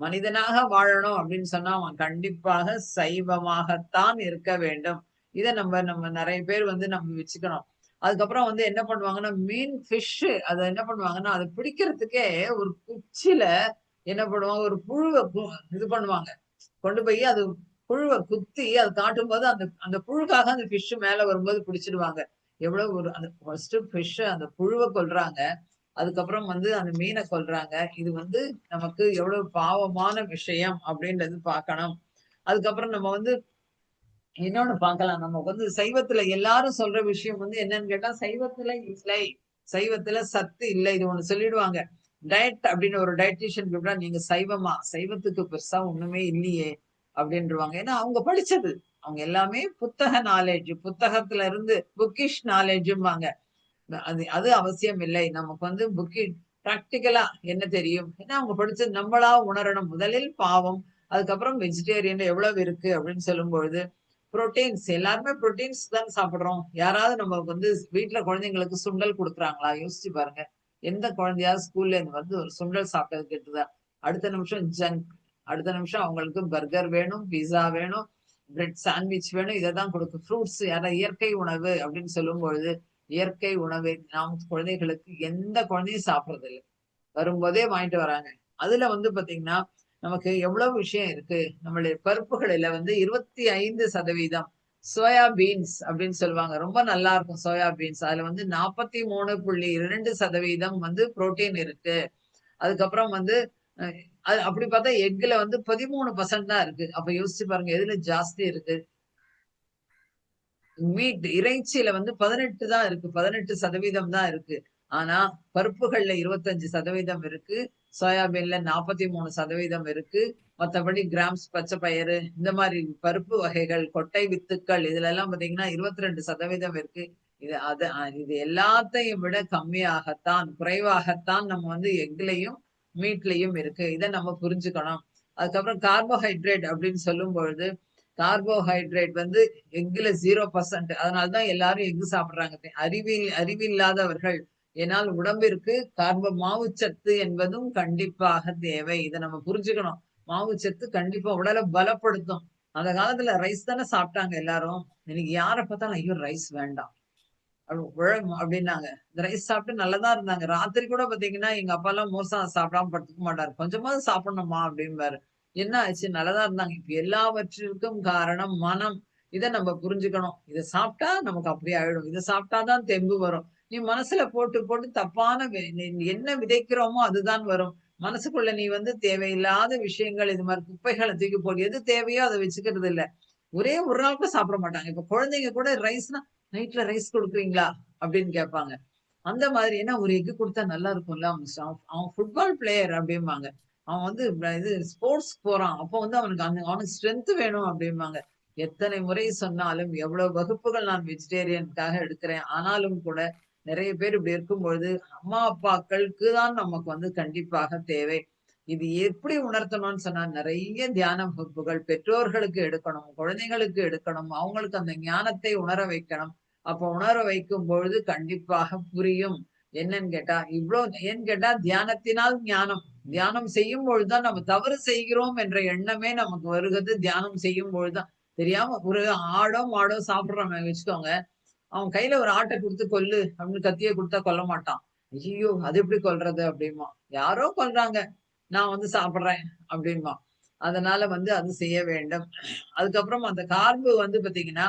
[SPEAKER 1] மனிதனாக வாழணும் அப்படின்னு சொன்னா அவன் கண்டிப்பாக சைவமாகத்தான் இருக்க வேண்டும். இத நம்ம நம்ம நிறைய பேர் வந்து நம்ம வச்சுக்கணும். அதுக்கப்புறம் வந்து என்ன பண்ணுவாங்கன்னா, மீன் ஃபிஷ் அத என்ன பண்ணுவாங்கன்னா, அத பிடிக்கிறதுக்கே ஒரு குச்சில என்ன பண்ணுவாங்க, ஒரு புழுவ இது பண்ணுவாங்க. கொண்டு போய் அது புழுவ குத்தி அது காட்டும்போது அந்த அந்த புழுக்காக அந்த ஃபிஷ் மேல வரும்போது பிடிச்சிடுவாங்க. எவ்வளவு ஒரு அந்த ஃபர்ஸ்ட் ஃபிஷ் அந்த புழுவ கொல்றாங்க. அதுக்கப்புறம் வந்து அந்த மீன கொல்றாங்க. இது வந்து நமக்கு எவ்வளவு பாவமான விஷயம் அப்படின்றது பார்க்கணும். அதுக்கப்புறம் நம்ம வந்து இன்னொன்னு பார்க்கலாம். நமக்கு வந்து சைவத்துல எல்லாரும் சொல்ற விஷயம் வந்து என்னன்னு கேட்டா, சைவத்துல இல்லை. சைவத்துல சத்து இல்லை. இது ஒண்ணு சொல்லிடுவாங்க. டயட் அப்படின்னு ஒரு டயட்டீஷியன் கூப்பிட்டா, நீங்க சைவமா? சைவத்துக்கு பெருசா ஒண்ணுமே இல்லையே! அப்படின்ருவாங்க. ஏன்னா அவங்க படிச்சது. அவங்க எல்லாமே புத்தக நாலேட்ஜ். புத்தகத்துல இருந்து புக்கிஷ் நாலேட்ஜும்பாங்க. அது அது அவசியம் இல்லை. நமக்கு வந்து பிராக்டிகலா என்ன தெரியும்? ஏன்னா அவங்க படிச்சது நம்மளா உணரணும். முதலில் பாவம். அதுக்கப்புறம் வெஜிடேரியன்ல எவ்வளவு இருக்கு அப்படின்னு சொல்லும்பொழுது, புரோட்டீன்ஸ் எல்லாருமே புரோட்டீன்ஸ் தான் சாப்பிடுறோம். யாராவது நமக்கு வந்து வீட்ல குழந்தைங்களுக்கு சுண்டல் குடுக்குறாங்களா? யோசிச்சு பாருங்க. எந்த குழந்தையாவது ஸ்கூல்ல இருந்து வந்து ஒரு சுண்டல் சாப்பிட்டது கேட்டுதா? அடுத்த நிமிஷம் ஜங்க். அடுத்த நிமிஷம் அவங்களுக்கு பர்கர் வேணும், பீஸா வேணும், பிரெட் சாண்ட்விச் வேணும். இத தான் குடுக்கும். ஃப்ரூட்ஸ் யாரா இயற்கை உணவு அப்படின்னு சொல்லும்பொழுது, இயற்கை உணவை நாம் குழந்தைகளுக்கு எந்த குழந்தையும் சாப்பிடுறதில்ல. வரும்போதே வாங்கிட்டு வராங்க. அதுல வந்து பாத்தீங்கன்னா, நமக்கு எவ்வளவு விஷயம் இருக்கு. நம்மளுடைய பருப்புகளில வந்து 25% சோயா பீன்ஸ் அப்படின்னு சொல்லுவாங்க. ரொம்ப நல்லா இருக்கும் சோயா பீன்ஸ். அதுல வந்து 43.2% வந்து புரோட்டீன் இருக்கு. அதுக்கப்புறம் வந்து அ அது அப்படி பார்த்தா எக்குல வந்து 13% தான் இருக்கு. அப்ப யோசிச்சு பாருங்க எதுல ஜாஸ்தி இருக்கு? இறைச்சியில வந்து 18 தான் இருக்கு. 18% தான் இருக்கு. ஆனா, பருப்புகள்ல 25% இருக்கு. சோயாபீன்ல 43% இருக்கு. மத்தபடி கிராம்ஸ் பச்சை பயிறு, இந்த மாரி பருப்பு வகைகள், கொட்டை வித்துக்கள் இதுலலாம் பார்த்தீங்கன்னா 22% இருக்கு. இது எல்லாத்தையும் விட கம்மியாகத்தான், குறைவாகத்தான் நம்ம வந்து எக்லயும், மீட்லயும் இருக்கு. இத நம்ம புரிஞ்சுக்கணும். அதுக்கப்புறம் கார்போஹைட்ரேட் அப்படின்னு சொல்லும்பொழுது, கார்போஹைட்ரேட் வந்து எக்குல 0%. அதனால தான் எல்லாரும் எஃகு சாப்பிடுறாங்க. அறிவில்லாதவர்கள். ஏனால் உடம்பிற்கு மாவுச்சத்து என்பதும் கண்டிப்பாக தேவை. இத நம்ம புரிஞ்சுக்கணும். மாவுச்சத்து கண்டிப்பா உடல பலப்படுத்தும். அந்த காலத்துல ரைஸ் தானே சாப்பிட்டாங்க எல்லாரும். இன்னைக்கு யார பார்த்தாலும் ஐயோ! ரைஸ் வேண்டாம். அப்படின்னாங்க. இந்த ரைஸ் சாப்பிட்டு நல்லா தான் இருந்தாங்க. ராத்திரி கூட பார்த்தீங்கன்னா, எங்க அப்பாலாம் மோர் சாதம் சாப்பிடாம படுத்துக்க மாட்டாரு. கொஞ்சமாவது சாப்பிடணும்மா அப்படிம்பாரு. என்ன ஆச்சு? நல்லா தான் இருந்தாங்க. இப்ப எல்லாவற்றிற்கும் காரணம் மனம். இத நம்ம புரிஞ்சுக்கணும். இத சாப்பிட்டா நமக்கு அப்படி ஆயிடும். இத சாப்பிட்டா தான் தெம்பு வரும். நீ மனசுல போட்டு போட்டு தப்பான நீ என்ன விதைக்கிறோமோ அதுதான் வரும். மனசுக்குள்ள நீ வந்து தேவையில்லாத விஷயங்கள் இது மாரி குப்பைகள தூக்கி போடு. எது தேவையோ அத வச்சுக்கிறது இல்ல. ஒரே ஒரு நாள் கூட சாப்பிட மாட்டாங்க. இப்ப குழந்தைங்க கூட ரைஸ்னா, "நைட்ல ரைஸ் குடுக்குறீங்களா?" அப்படின்னு கேட்பாங்க. அந்த மாதிரி ஏன்னா ஒரு எக் குடுத்தா நல்லா இருக்கும்ல. அவன் ஃபுட்பால் பிளேயர் அப்படிம்பாங்க. அவன் வந்து இது ஸ்போர்ட்ஸ் போறான். அப்போ வந்து அவனுக்கு ஸ்ட்ரென்த் வேணும் அப்படிம்பாங்க. எத்தனை முறை சொன்னாலும், எவ்வளவு வகுப்புகள் நான் வெஜிடேரியனுக்காக எடுக்கிறேன். ஆனாலும் கூட நெறைய பேர் இப்படி இருக்கும்பொழுது, அம்மா, அப்பாக்களுக்கு தான் நமக்கு வந்து கண்டிப்பாக தேவை. இது எப்படி உணர்த்தணும்னு சொன்னா, நெறைய தியான வகுப்புகள் பெற்றோர்களுக்கு எடுக்கணும், குழந்தைகளுக்கு எடுக்கணும். அவங்களுக்கு அந்த ஞானத்தை உணர வைக்கணும். அப்ப உணர வைக்கும் பொழுது கண்டிப்பாக புரியும். என்னன்னு கேட்டா, ஏன்னு கேட்டா தியானத்தினால் ஞானம். தியானம் செய்யும் பொழுது தான் நம்ம தவறு செய்கிறோம் என்ற எண்ணமே நமக்கு வருகிறது. தியானம் செய்யும் பொழுது தான். தெரியாம ஒரு ஆடோ, மாடோ சாப்பிடுறோம் வச்சுக்கோங்க. அவன் கையில ஒரு ஆட்ட குடுத்து கொல்லு அப்படின்னு கத்திய குடுத்தா கொல்ல மாட்டான். ஐய்யய்யோ! அது எப்படி கொல்றது? அப்படிம்பான். யாரோ கொல்றாங்க. நான் வந்து சாப்பிடுறேன் அப்படிம்பான். அதனால வந்து அது செய்ய வேண்டும். அதுக்கப்புறம் அந்த கார்பு வந்து பார்த்தீங்கன்னா,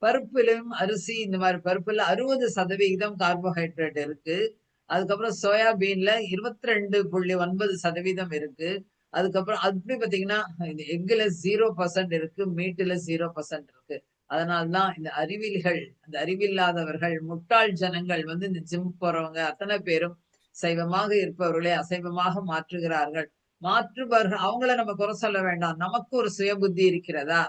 [SPEAKER 1] பருப்பிலும் அரிசி இந்த மாரி பருப்புல 60% கார்போஹைட்ரேட் இருக்கு. அதுக்கப்புறம் சோயாபீன்ல 22.9% இருக்கு. அதுக்கப்புறம் அப்படி பார்த்தீங்கன்னா, இந்த எக்குல 0% இருக்கு. மீட்ல 0% இருக்கு. அதனால தான் இந்த அந்த அறிவில்லாதவர்கள், முட்டாள் ஜனங்கள் வந்து இந்த ஜிம் போறவங்க அத்தன பேரும் சைவமாக இருப்பவர்களை அசைவமாக மாற்றுகிறார்கள். மாற்றுபவர்கள் அவங்கள நம்ம குறை சொல்ல வேண்டாம். நமக்கு ஒரு சுய புத்தி இருக்கிறதா?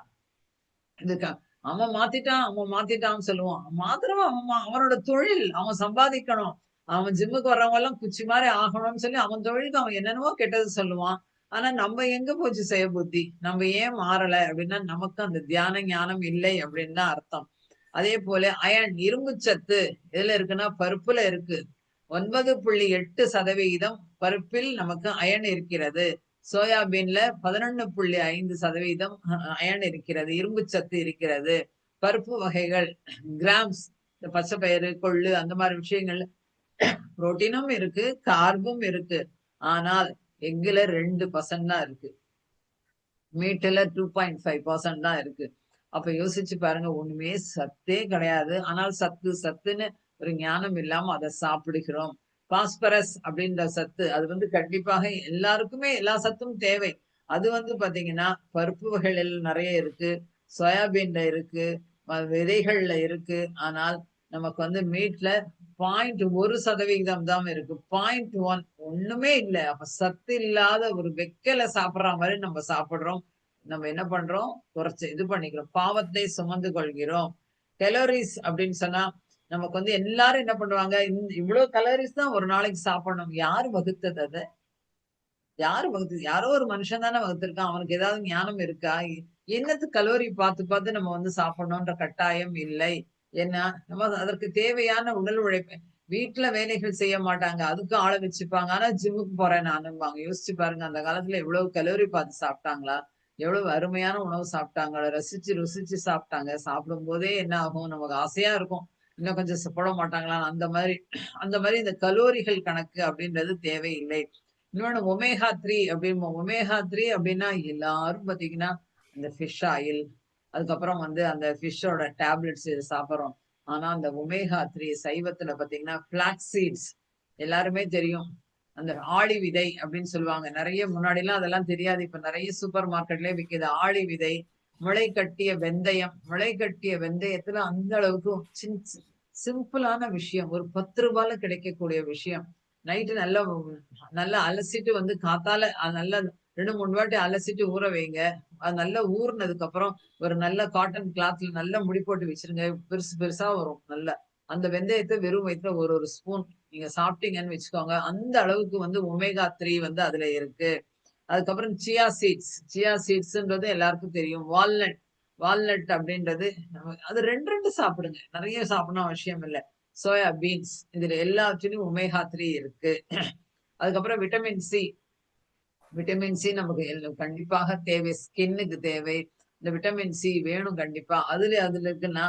[SPEAKER 1] இதுக்கு அவன் மாத்திட்டான், அவன் மாத்திட்டான்னு சொல்லுவான். மாத்துறவன் அவனோட தொழில். அவன் சம்பாதிக்கணும். அவன் ஜிம்முக்கு வர்றவங்க எல்லாம் குச்சி மாரி ஆகணும்னு சொல்லி அவன் தொழிலுக்கு அவன் என்னென்னவோ கெட்டது சொல்லுவான். ஆனா நம்ம எங்க போச்சு சுய புத்தி? நம்ம ஏன் மாறல? அப்படின்னா நமக்கு அந்த தியான ஞானம் இல்லை அப்படின்னு தான் அர்த்தம். அதே போல அயன் இரும்பு சத்து எதுல இருக்குன்னா பருப்புல இருக்கு. 9.8% பருப்பில் நமக்கு அயன் இருக்கிறது. சோயாபீன்ல 11.5% அயன் இருக்கிறது. இரும்பு சத்து இருக்கிறது. பருப்பு வகைகள், கிராம்ஸ், இந்த பச்சை பயிறு, கொள்ளு அந்த மாதிரி விஷயங்கள் புரோட்டீனும் இருக்கு, கார்பும் இருக்கு. ஆனால் எக்குல 2% தான் இருக்கு. மீட்ல 2.5% தான் இருக்கு. அப்ப யோசிச்சு பாருங்க, ஒண்ணுமே சத்தே கிடையாது. ஆனால் சத்து சத்துன்னு ஒரு ஞானம் இல்லாம அதை சாப்பிடுகிறோம். பாஸ்பரஸ் அப்படின்ற சத்து அது வந்து கண்டிப்பாக எல்லாருக்குமே எல்லா சத்தும் தேவை. அது வந்து பாத்தீங்கன்னா பருப்பு வகைகள் நிறைய இருக்கு, சோயாபீன்ல இருக்கு, விதைகள்ல இருக்கு. ஆனால் நமக்கு வந்து மீட்ல 0.1% தான் இருக்கு. 0.1 ஒண்ணுமே இல்ல. அப்ப சத்து இல்லாத ஒரு வெக்கல சாப்பிடுற மாதிரி நம்ம சாப்பிடுறோம். நம்ம என்ன பண்றோம்? குறைச்சு இது பண்ணிக்கிறோம். பாவத்தை சுமந்து கொள்கிறோம். கலோரிஸ் அப்படின்னு சொன்னா, நமக்கு வந்து எல்லாரும் என்ன பண்ணுவாங்க? இவ்வளவு கலோரிஸ் தான் ஒரு நாளைக்கு சாப்பிடணும். யாரு வகுத்தது அத? யாரு வகுத்தது? யாரோ ஒரு மனுஷன் தானே வகுத்திருக்கான். அவனுக்கு ஏதாவது ஞானம் இருக்கா? என்னத்து கலோரி பார்த்து பார்த்து நம்ம வந்து சாப்பிடணும்ன்ற கட்டாயம் இல்லை. ஏன்னா, நம்ம அதற்கு தேவையான உடல் உழைப்பு வீட்ல வேலைகள் செய்ய மாட்டாங்க. அதுக்கும் ஆள வச்சுப்பாங்க. ஆனா ஜிம்முக்கு போறேன் நானும்பாங்க. யோசிச்சு பாருங்க. அந்த காலத்துல எவ்வளவு கலோரி பார்த்து சாப்பிட்டாங்களா? எவ்வளவு அருமையான உணவு சாப்பிட்டாங்க. ரசிச்சு ருசிச்சு சாப்பிட்டாங்க. சாப்பிடும்போதே என்ன ஆகும்? நமக்கு ஆசையா இருக்கும். இன்னும் கொஞ்சம் போட மாட்டாங்களா? அந்த மாரி இந்த கலோரிகள் கணக்கு அப்படின்றது தேவையில்லை. இன்னொன்னு ஒமேகா 3 அப்படிம்போம். ஒமேகா 3 அப்படின்னா எல்லாரும் பாத்தீங்கன்னா, இந்த ஃபிஷ் ஆயில், அதுக்கப்புறம் வந்து அந்த ஃபிஷ்ஷோட டேப்லெட்ஸ் இது சாப்பிடுறோம். ஆனா அந்த ஒமேகா 3 சைவத்துல பாத்தீங்கன்னா, ஃபிளாக்ஸ் சீட்ஸ் எல்லாருமே தெரியும். அந்த ஆளி விதை அப்படின்னு சொல்லுவாங்க. நெறைய முன்னாடிலாம் அதெல்லாம் தெரியாது. இப்ப நெறைய சூப்பர் மார்க்கெட்லயே விக்குது. ஆளி விதை, முளை கட்டிய வெந்தயம். முளை கட்டிய வெந்தயத்துல அந்த அளவுக்கு சிம்பிளான விஷயம். ஒரு ரூ. 10ல கிடைக்கக்கூடிய விஷயம். நைட்டு நல்லா நல்லா அலசிட்டு வந்து காத்தால நல்லா 2, 3 வாட்டி அலசிட்டு ஊற வைங்க. அது நல்லா ஊறுனதுக்கு அப்புறம் ஒரு நல்ல காட்டன் கிளாத்ல நல்லா முடி போட்டு வச்சிருங்க. பெருசு பெருசா வரும் நல்லா. அந்த வெந்தயத்த வெறும் வயித்துல ஒரு ஸ்பூன் நீங்க சாப்பிட்டீங்கன்னு வச்சுக்கோங்க. அந்த அளவுக்கு வந்து ஒமேகா 3 வந்து அதுல இருக்கு. அதுக்கப்புறம் சியா சீட்ஸ். சியா சீட்ஸ்ன்றது எல்லாருக்கும் தெரியும். வால்நட். வால்நட் அப்படின்றது அது 2, 2 சாப்பிடுங்க. நெறைய சாப்பிடணும் அவசியம் இல்ல. சோயா பீன்ஸ் இதுல எல்லாத்துலயும் ஒமேகா 3 இருக்கு. அதுக்கப்புறம் விட்டமின் சி. விட்டமின் சி நமக்கு கண்டிப்பாக தேவை. ஸ்கின்னுக்கு தேவை. இந்த விட்டமின் சி வேணும் கண்டிப்பா. அதுல இருக்குன்னா,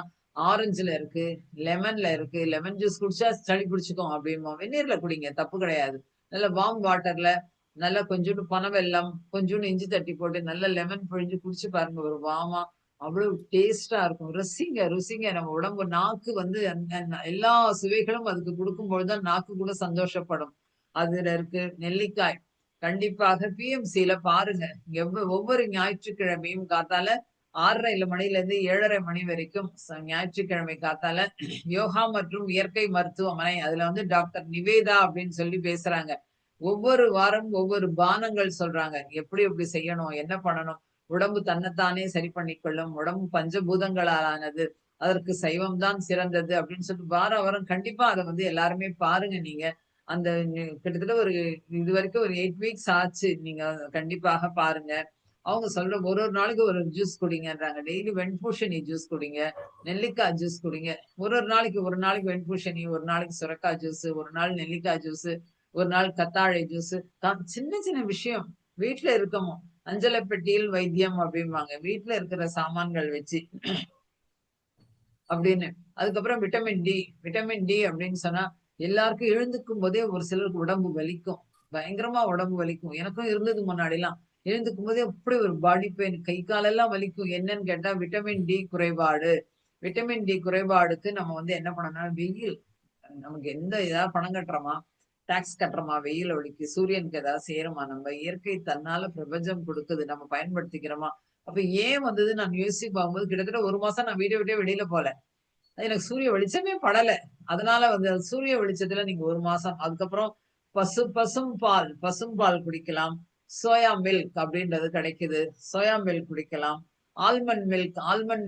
[SPEAKER 1] ஆரஞ்சுல இருக்கு, லெமன்ல இருக்கு. லெமன் ஜூஸ் குடிச்சா சளி பிடிச்சுக்கும் அப்படிம்போம். வெந்நீர்ல குடிங்க. தப்பு கிடையாது. நல்ல வார்ம் வாட்டர்ல நல்லா கொஞ்சூண்டு பனவெல்லம், கொஞ்சூண்டு இஞ்சி தட்டி போட்டு நல்ல லெமன் பிழிஞ்சு குடிச்சு பாருங்க. ஒரு வார்மா அவ்வளவு டேஸ்ட்டா இருக்கும். ருசிங்க, ருசிங்க. நம்ம உடம்பு நாக்கு வந்து எல்லா சுவைகளும் அதுக்கு குடுக்கும்பொழுது தான் நாக்கு கூட சந்தோஷப்படும். அதுல இருக்கு நெல்லிக்காய். கண்டிப்பாக பிஎம்சில பாருங்க. ஒவ்வொரு ஞாயிற்றுக்கிழமையும் காத்தால 6:30 மணிலேருந்து 7:30 மணி வரைக்கும் ஞாயிற்றுக்கிழமை காத்தால யோகா மற்றும் இயற்கை மருத்துவமனை. அதுல வந்து டாக்டர் நிவேதா அப்படின்னு சொல்லி பேசுறாங்க. ஒவ்வொரு வாரம் ஒவ்வொரு பானங்கள் சொல்றாங்க. எப்படி எப்படி செய்யணும்? என்ன பண்ணணும்? உடம்பு தன்னைத்தானே சரி பண்ணிக்கொள்ளும். உடம்பு பஞ்சபூதங்களால் ஆனது. அதற்கு சைவம் தான் சிறந்தது அப்படின்னு சொல்லிட்டு வாரம் வாரம் கண்டிப்பா அத வந்து எல்லாருமே பாருங்க நீங்க. அந்த கிட்டத்தட்ட ஒரு இதுவரைக்கும் ஒரு 8 வீக்ஸ் ஆச்சு. நீங்க கண்டிப்பாக பாருங்க. அவங்க சொல்ற ஒரு ஒரு நாளைக்கு ஒரு ஜூஸ் குடிங்கன்றாங்க. டெய்லி வெண்பூசணி ஜூஸ் குடிங்க. நெல்லிக்காய் ஜூஸ் குடிங்க. ஒரு நாளைக்கு வெண்பூசணி, ஒரு நாளைக்கு சுரைக்காய் ஜூஸ், ஒரு நாள் நெல்லிக்காய் ஜூஸ், ஒரு நாள் கத்தாழை ஜூஸ். சின்ன சின்ன விஷயம். வீட்ல இருக்கமோ அஞ்சல பெட்டியில் வைத்தியம் அப்படிம்பாங்க. வீட்ல இருக்கிற சாமான்கள் வச்சு அப்படின்னு. அதுக்கப்புறம் விட்டமின் டி. விட்டமின் டி அப்படின்னு சொன்னா, எல்லாருக்கும் எழுந்துக்கும் போதே ஒரு சிலருக்கு உடம்பு வலிக்கும். பயங்கரமா உடம்பு வலிக்கும். எனக்கும் இருந்தது முன்னாடிலாம். எழுந்துக்கும் போதே அப்படி ஒரு பாடி பெயின். கை காலெல்லாம் வலிக்கும். என்னன்னு கேட்டா விட்டமின் டி குறைபாடு. விட்டமின் டி குறைபாடுக்கு நம்ம வந்து என்ன பண்ணணும்னா, வெயில் நமக்கு ஏதாவது பணம் கட்டுறோமா? டாக்ஸ் கட்டுறோமா? வெயில் ஒளிக்கு. சூரியனுக்கு ஏதாவது சேருமா? நம்ம இயற்கை தன்னால பிரபஞ்சம் குடுக்குது. நம்ம பயன்படுத்திக்கிறோமா? அப்ப ஏன் வந்தது நான் யோசிச்சு பார்க்கும்போது கிட்டத்தட்ட 1 மாசம் நான் வீட்ட விட்டே வெளியில போல. எனக்கு சூரிய வெளிச்சமே படல. அதனால வந்து சூரிய வெளிச்சத்துல நீங்க 1 மாசம் அதுக்கப்புறம் பசும் பால் குடிக்கலாம். சோயா மில்க் அப்படின்றது கிடைக்குது. சோயா மில்க் குடிக்கலாம். ஆல்மண்ட்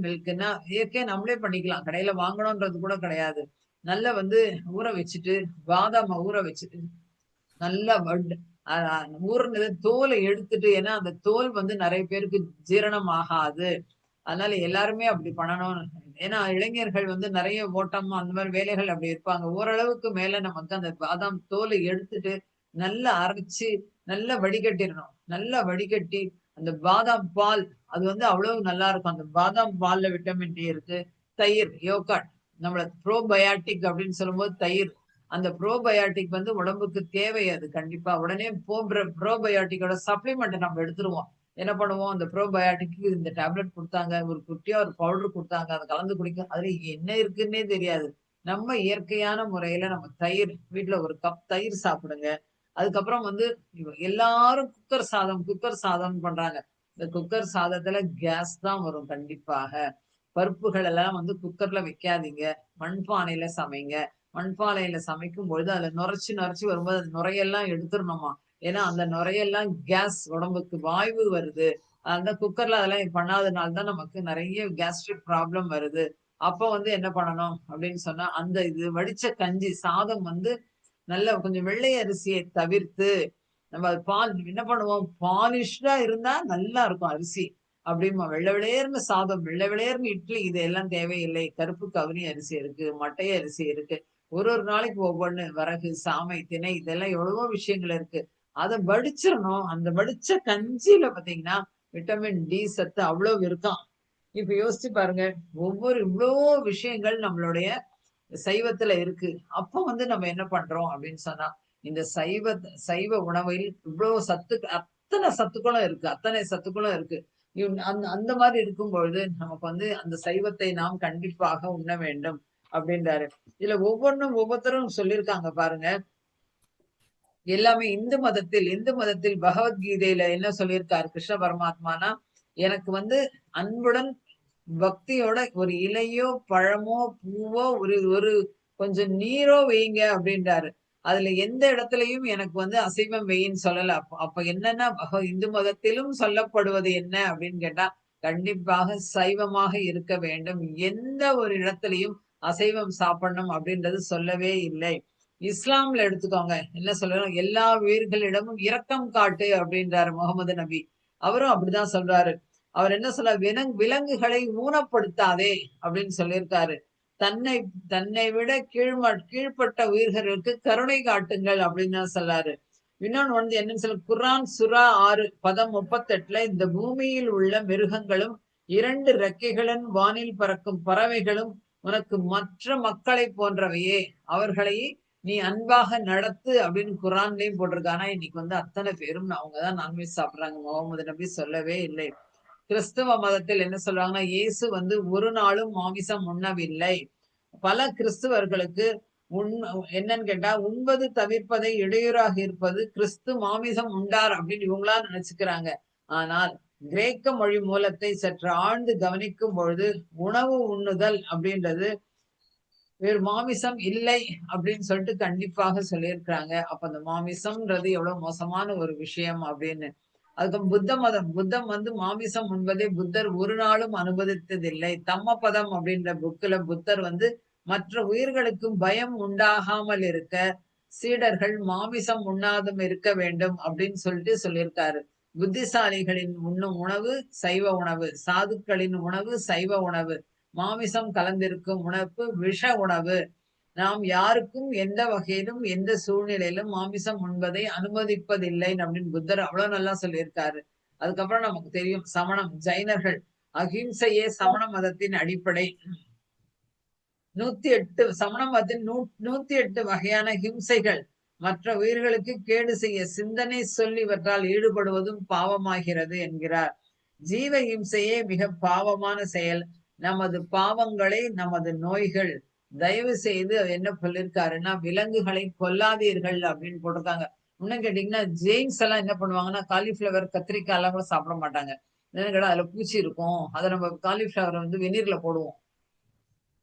[SPEAKER 1] மில்க்னா இயற்கையா நம்மளே பண்ணிக்கலாம். கடையில வாங்கணும்ன்றது கூட கிடையாது. நல்லா வந்து ஊற வச்சுட்டு, பாதாம ஊற வச்சுட்டு, நல்லா ஊறுனது தோலை எடுத்துட்டு, ஏன்னா அந்த தோல் வந்து நெறைய பேருக்கு ஜீரணம் ஆகாது. அதனால எல்லாருமே அப்படி பண்ணணும். ஏன்னா இளைஞர்கள் வந்து நெறைய ஓட்டம் அந்த மாரி வேலைகள் அப்படி இருப்பாங்க. ஓரளவுக்கு மேல நமக்கு அந்த பாதாம் தோலை எடுத்துட்டு, நல்லா அரைச்சு, நல்லா வடிகட்டிறணும். நல்லா வடிகட்டி, அந்த பாதாம் பால் அது வந்து அவ்வளவு நல்லா இருக்கும். அந்த பாதாம் பால்ல விட்டமின் டி இருக்கு. தயிர், யோகர்ட் நம்மள ப்ரோபயாட்டிக் அப்படின்னு சொல்லும்போது தயிர். அந்த ப்ரோபயாட்டிக் வந்து உடம்புக்கு தேவை அது கண்டிப்பா. உடனே ப்ரோபயாட்டிக்கோட சப்ளிமெண்ட் நம்ம எடுத்துருவோம். என்ன பண்ணுவோம், அந்த ப்ரோபயாட்டிக்கு இந்த டேப்லெட் குடுத்தாங்க. ஒரு குட்டியா ஒரு பவுடர் குடுத்தாங்க. அத கலந்து குடிக்க அதுல என்ன இருக்குன்னே தெரியாது. நம்ம இயற்கையான முறையில நம்ம தயிர் வீட்ல ஒரு கப் தயிர் சாப்பிடுங்க. அதுக்கப்புறம் வந்து எல்லாரும் குக்கர் சாதம் பண்றாங்க. இந்த குக்கர் சாதத்துல கேஸ் தான் வரும் கண்டிப்பாக. பருப்புகள் எல்லாம் வந்து குக்கர்ல வைக்காதீங்க. மண்பானையில சமைங்க. மண்பானையில சமைக்கும் பொழுது அதுல நுரைச்சு வரும்போது அந்த நுரையெல்லாம் எடுத்துறணுமா. ஏன்னா அந்த நுரையெல்லாம் கேஸ் உடம்புக்கு வாய்வு வருது. அந்த குக்கர்ல அதெல்லாம் பண்ணாதனால தான் நமக்கு நெறைய கேஸ்ட்ரிக் ப்ராப்ளம் வருது. அப்ப வந்து என்ன பண்ணணும் அப்படின்னு சொன்னா, அந்த இது வடிச்ச கஞ்சி சாதம் வந்து நல்ல கொஞ்சம் வெள்ளை அரிசியை தவிர்த்து, நம்ம பால் என்ன பண்ணுவோம், பாலிஷ்டா இருந்தா நல்லா இருக்கும் அரிசி. அப்படிம்போம். வெள்ள வெளேர்ன்னு சாதம், வெள்ள வெளேர்ன்னு இட்லி இதெல்லாம் தேவையில்லை. கருப்பு கவுனி அரிசி இருக்கு, மட்டை அரிசி இருக்கு. ஒரு ஒரு நாளைக்கு ஒவ்வொன்னு வரகு, சாமை, திணை இதெல்லாம் எவ்வளவோ விஷயங்கள் இருக்கு. அத வடிச்சிரணும். அந்த வடிச்ச கஞ்சியில பார்த்தீங்கன்னா, விட்டமின் டி சத்து அவ்வளவு இருக்காம். இப்ப யோசிச்சு பாருங்க. இவ்ளோ விஷயங்கள் நம்மளுடைய சைவத்துல இருக்கு. அப்போ வந்து நம்ம என்ன பண்றோம் அப்படின்னு சொன்னா, இந்த சைவ உணவில் இவ்ளோ அத்தன சத்துக்களும் இருக்கு. அத்தனை சத்துக்களும் இருக்கு. அந்த அந்த மாரி இருக்கும் பொழுது, நமக்கு வந்து அந்த சைவத்தை நாம் கண்டிப்பாக உண்ண வேண்டும் அப்படின்றாரு. இதுல ஒவ்வொருத்தரும் சொல்லியிருக்காங்க பாருங்க. எல்லாமே இந்து மதத்தில் பகவத்கீதையில என்ன சொல்லியிருக்காரு கிருஷ்ண பரமாத்மானா, எனக்கு வந்து அன்புடன் பக்தியோட ஒரு இலையோ, பழமோ, பூவோ, ஒரு ஒரு கொஞ்சம் நீரோ வையுங்க அப்படின்றாரு. அதுல எந்த இடத்துலயும் எனக்கு வந்து அசைவம் வையின்னு சொல்லல. அப்ப அப்ப என்னன்னா இந்து மதத்திலும் சொல்லப்படுவது என்ன அப்படின்னு கேட்டா, கண்டிப்பாக சைவமாக இருக்க வேண்டும். எந்த ஒரு இடத்திலயும் அசைவம் சாப்பிடணும் அப்படின்றது சொல்லவே இல்லை. இஸ்லாம்ல எடுத்துக்கோங்க. என்ன சொல்றோம், எல்லா உயிர்களிடமும் இரக்கம் காட்டு அப்படின்றாரு முகமது நபி. அவரும் அப்படிதான் சொல்றாரு. அவர் என்ன சொல்றார், விலங்குகளை ஊனப்படுத்தாதே அப்படின்னு சொல்லியிருக்காரு. தன்னை தன்னை விட கீழ்ப்பட்ட உயிர்களுக்கு கருணை காட்டுங்கள் அப்படின்னு தான் சொல்றாரு. இன்னொன்னு வந்து என்னன்னு சொல்ல, குர்ஆன் சூரா 6 பதம் 38ல இந்த பூமியில் உள்ள மிருகங்களும் 2 ரெக்கைகளும் வானில் பறக்கும் பறவைகளும் உனக்கு மற்ற மக்களை போன்றவையே, அவர்களை நீ அன்பாக நடத்து அப்படின்னு குர்ஆன்லயும் போட்டிருக்கு. ஆனா இன்னைக்கு வந்து அத்தனை பேரும் அவங்கதான் நான்வெஜ் சாப்பிடுறாங்க. முகமது நபி சொல்லவே இல்லை. கிறிஸ்தவ மதத்தில் என்ன சொல்றாங்கன்னா, இயேசு வந்து ஒரு நாளும் மாமிசம் உண்ணவில்லை. பல கிறிஸ்தவர்களுக்கு உண் என்னன்னு கேட்டா, உண்பது தவிர்ப்பதை இடையூறாக இருப்பது கிறிஸ்து மாமிசம் உண்டார் அப்படின்னு இவங்களா நினைச்சுக்கிறாங்க. ஆனால் கிரேக்க மொழி மூலத்தை சற்று ஆழ்ந்து கவனிக்கும் பொழுது, உணவு உண்ணுதல் அப்படின்றது வேறு மாமிசம் இல்லை அப்படின்னு சொல்லிட்டு கண்டிப்பாக சொல்லியிருக்கிறாங்க. அப்ப அந்த மாமிசம்ன்றது எவ்வளவு மோசமான ஒரு விஷயம் அப்படின்னு. அதுக்கு புத்தம் வந்து மாமிசம் உண்பதை புத்தர் ஒரு நாளும் அனுமதித்ததில்லை. தம்மபதம் அப்படின்ற புக்ல புத்தர் வந்து மற்ற உயிர்களுக்கும் பயம் உண்டாகாமல் இருக்க சீடர்கள் மாமிசம் உண்ணாதும் இருக்க வேண்டும் அப்படின்னு சொல்லிட்டு சொல்லியிருக்காரு. புத்திசாலிகளின் உண்ணும் உணவு சைவ உணவு, சாதுக்களின் உணவு சைவ உணவு, மாமிசம் கலந்திருக்கும் உணவு விஷ உணவு. நாம் யாருக்கும் எந்த வகையிலும் எந்த சூழ்நிலையிலும் மாமிசம் உண்பதை அனுமதிப்பதில்லை அப்படின்னு புத்தர் அவ்வளவு நல்லா சொல்லியிருக்காரு. அதுக்கப்புறம் நமக்கு தெரியும் ஜைனர்கள் அகிம்சையே சமண மதத்தின் அடிப்படை. 108 சமண மதத்தின் 108 வகையான ஹிம்சைகள். மற்ற உயிர்களுக்கு கேடு செய்ய சிந்தனை சொல் இவற்றால் ஈடுபடுவதும் பாவமாகிறது என்கிறார். ஜீவ ஹிம்சையே மிக பாவமான செயல். நமது பாவங்களை நமது நோய்கள். தயவு செய்து என்ன சொல்லியிருக்காருன்னா, விலங்குகளை கொல்லாதீர்கள் அப்படின்னு போட்டிருக்காங்க. இன்னும் கேட்டீங்கன்னா ஜெயின்ஸ் எல்லாம் என்ன பண்ணுவாங்கன்னா, காலிஃபிளவர் கத்திரிக்காய் எல்லாம் கூட சாப்பிட மாட்டாங்க. என்னன்னு கேட்டா அதுல பூச்சி இருக்கும். அதை நம்ம காலிஃபிளவர் வந்து வெந்நீர்ல போடுவோம்.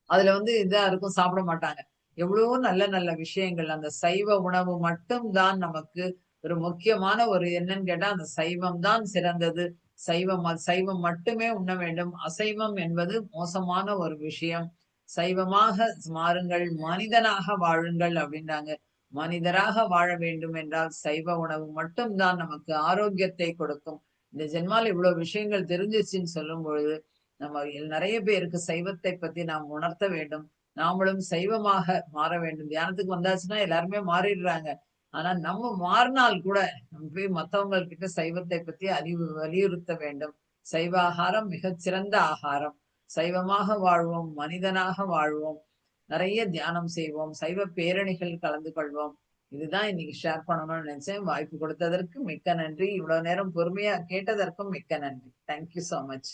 [SPEAKER 1] அதுல வந்து இதா இருக்கும், சாப்பிட மாட்டாங்க. எவ்வளவோ நல்ல நல்ல விஷயங்கள். அந்த சைவ உணவு மட்டும் தான் நமக்கு ஒரு முக்கியமான ஒரு என்னன்னு கேட்டா அந்த சைவம் தான் சிறந்தது. சைவம் மட்டுமே உண்ண வேண்டும். அசைவம் என்பது மோசமான ஒரு விஷயம். சைவமாக மாறுங்கள், மனிதனாக வாழுங்கள் அப்படின்றாங்க. மனிதராக வாழ வேண்டும் என்றால் சைவ உணவு மட்டும் தான் நமக்கு ஆரோக்கியத்தை கொடுக்கும். இந்த ஜென்மால இவ்வளவு விஷயங்கள் தெரிஞ்சிருச்சுன்னு சொல்லும் பொழுது, நம்ம நெறைய பேருக்கு சைவத்தை பத்தி நாம் உணர்த்த வேண்டும். நாமளும் சைவமாக மாற வேண்டும். தியானத்துக்கு வந்தாச்சுன்னா எல்லாருமே மாறிடுறாங்க. ஆனா நம்ம மாறினால் கூட நம்ம போய் மத்தவங்கள் கிட்ட சைவத்தை பத்தி வலியுறுத்த வேண்டும். சைவ ஆகாரம் மிகச்சிறந்த ஆகாரம். சைவமாக வாழ்வோம், மனிதனாக வாழ்வோம். நிறைய தியானம் செய்வோம். சைவ பேரணிகள் கலந்து கொள்வோம். இதுதான் இன்னைக்கு ஷேர் பண்ணணும்னு நினைச்சேன். வாய்ப்பு கொடுத்ததற்கு மிக்க நன்றி. இவ்வளவு நேரம் பொறுமையா கேட்டதற்கும் மிக்க நன்றி. Thank you so much.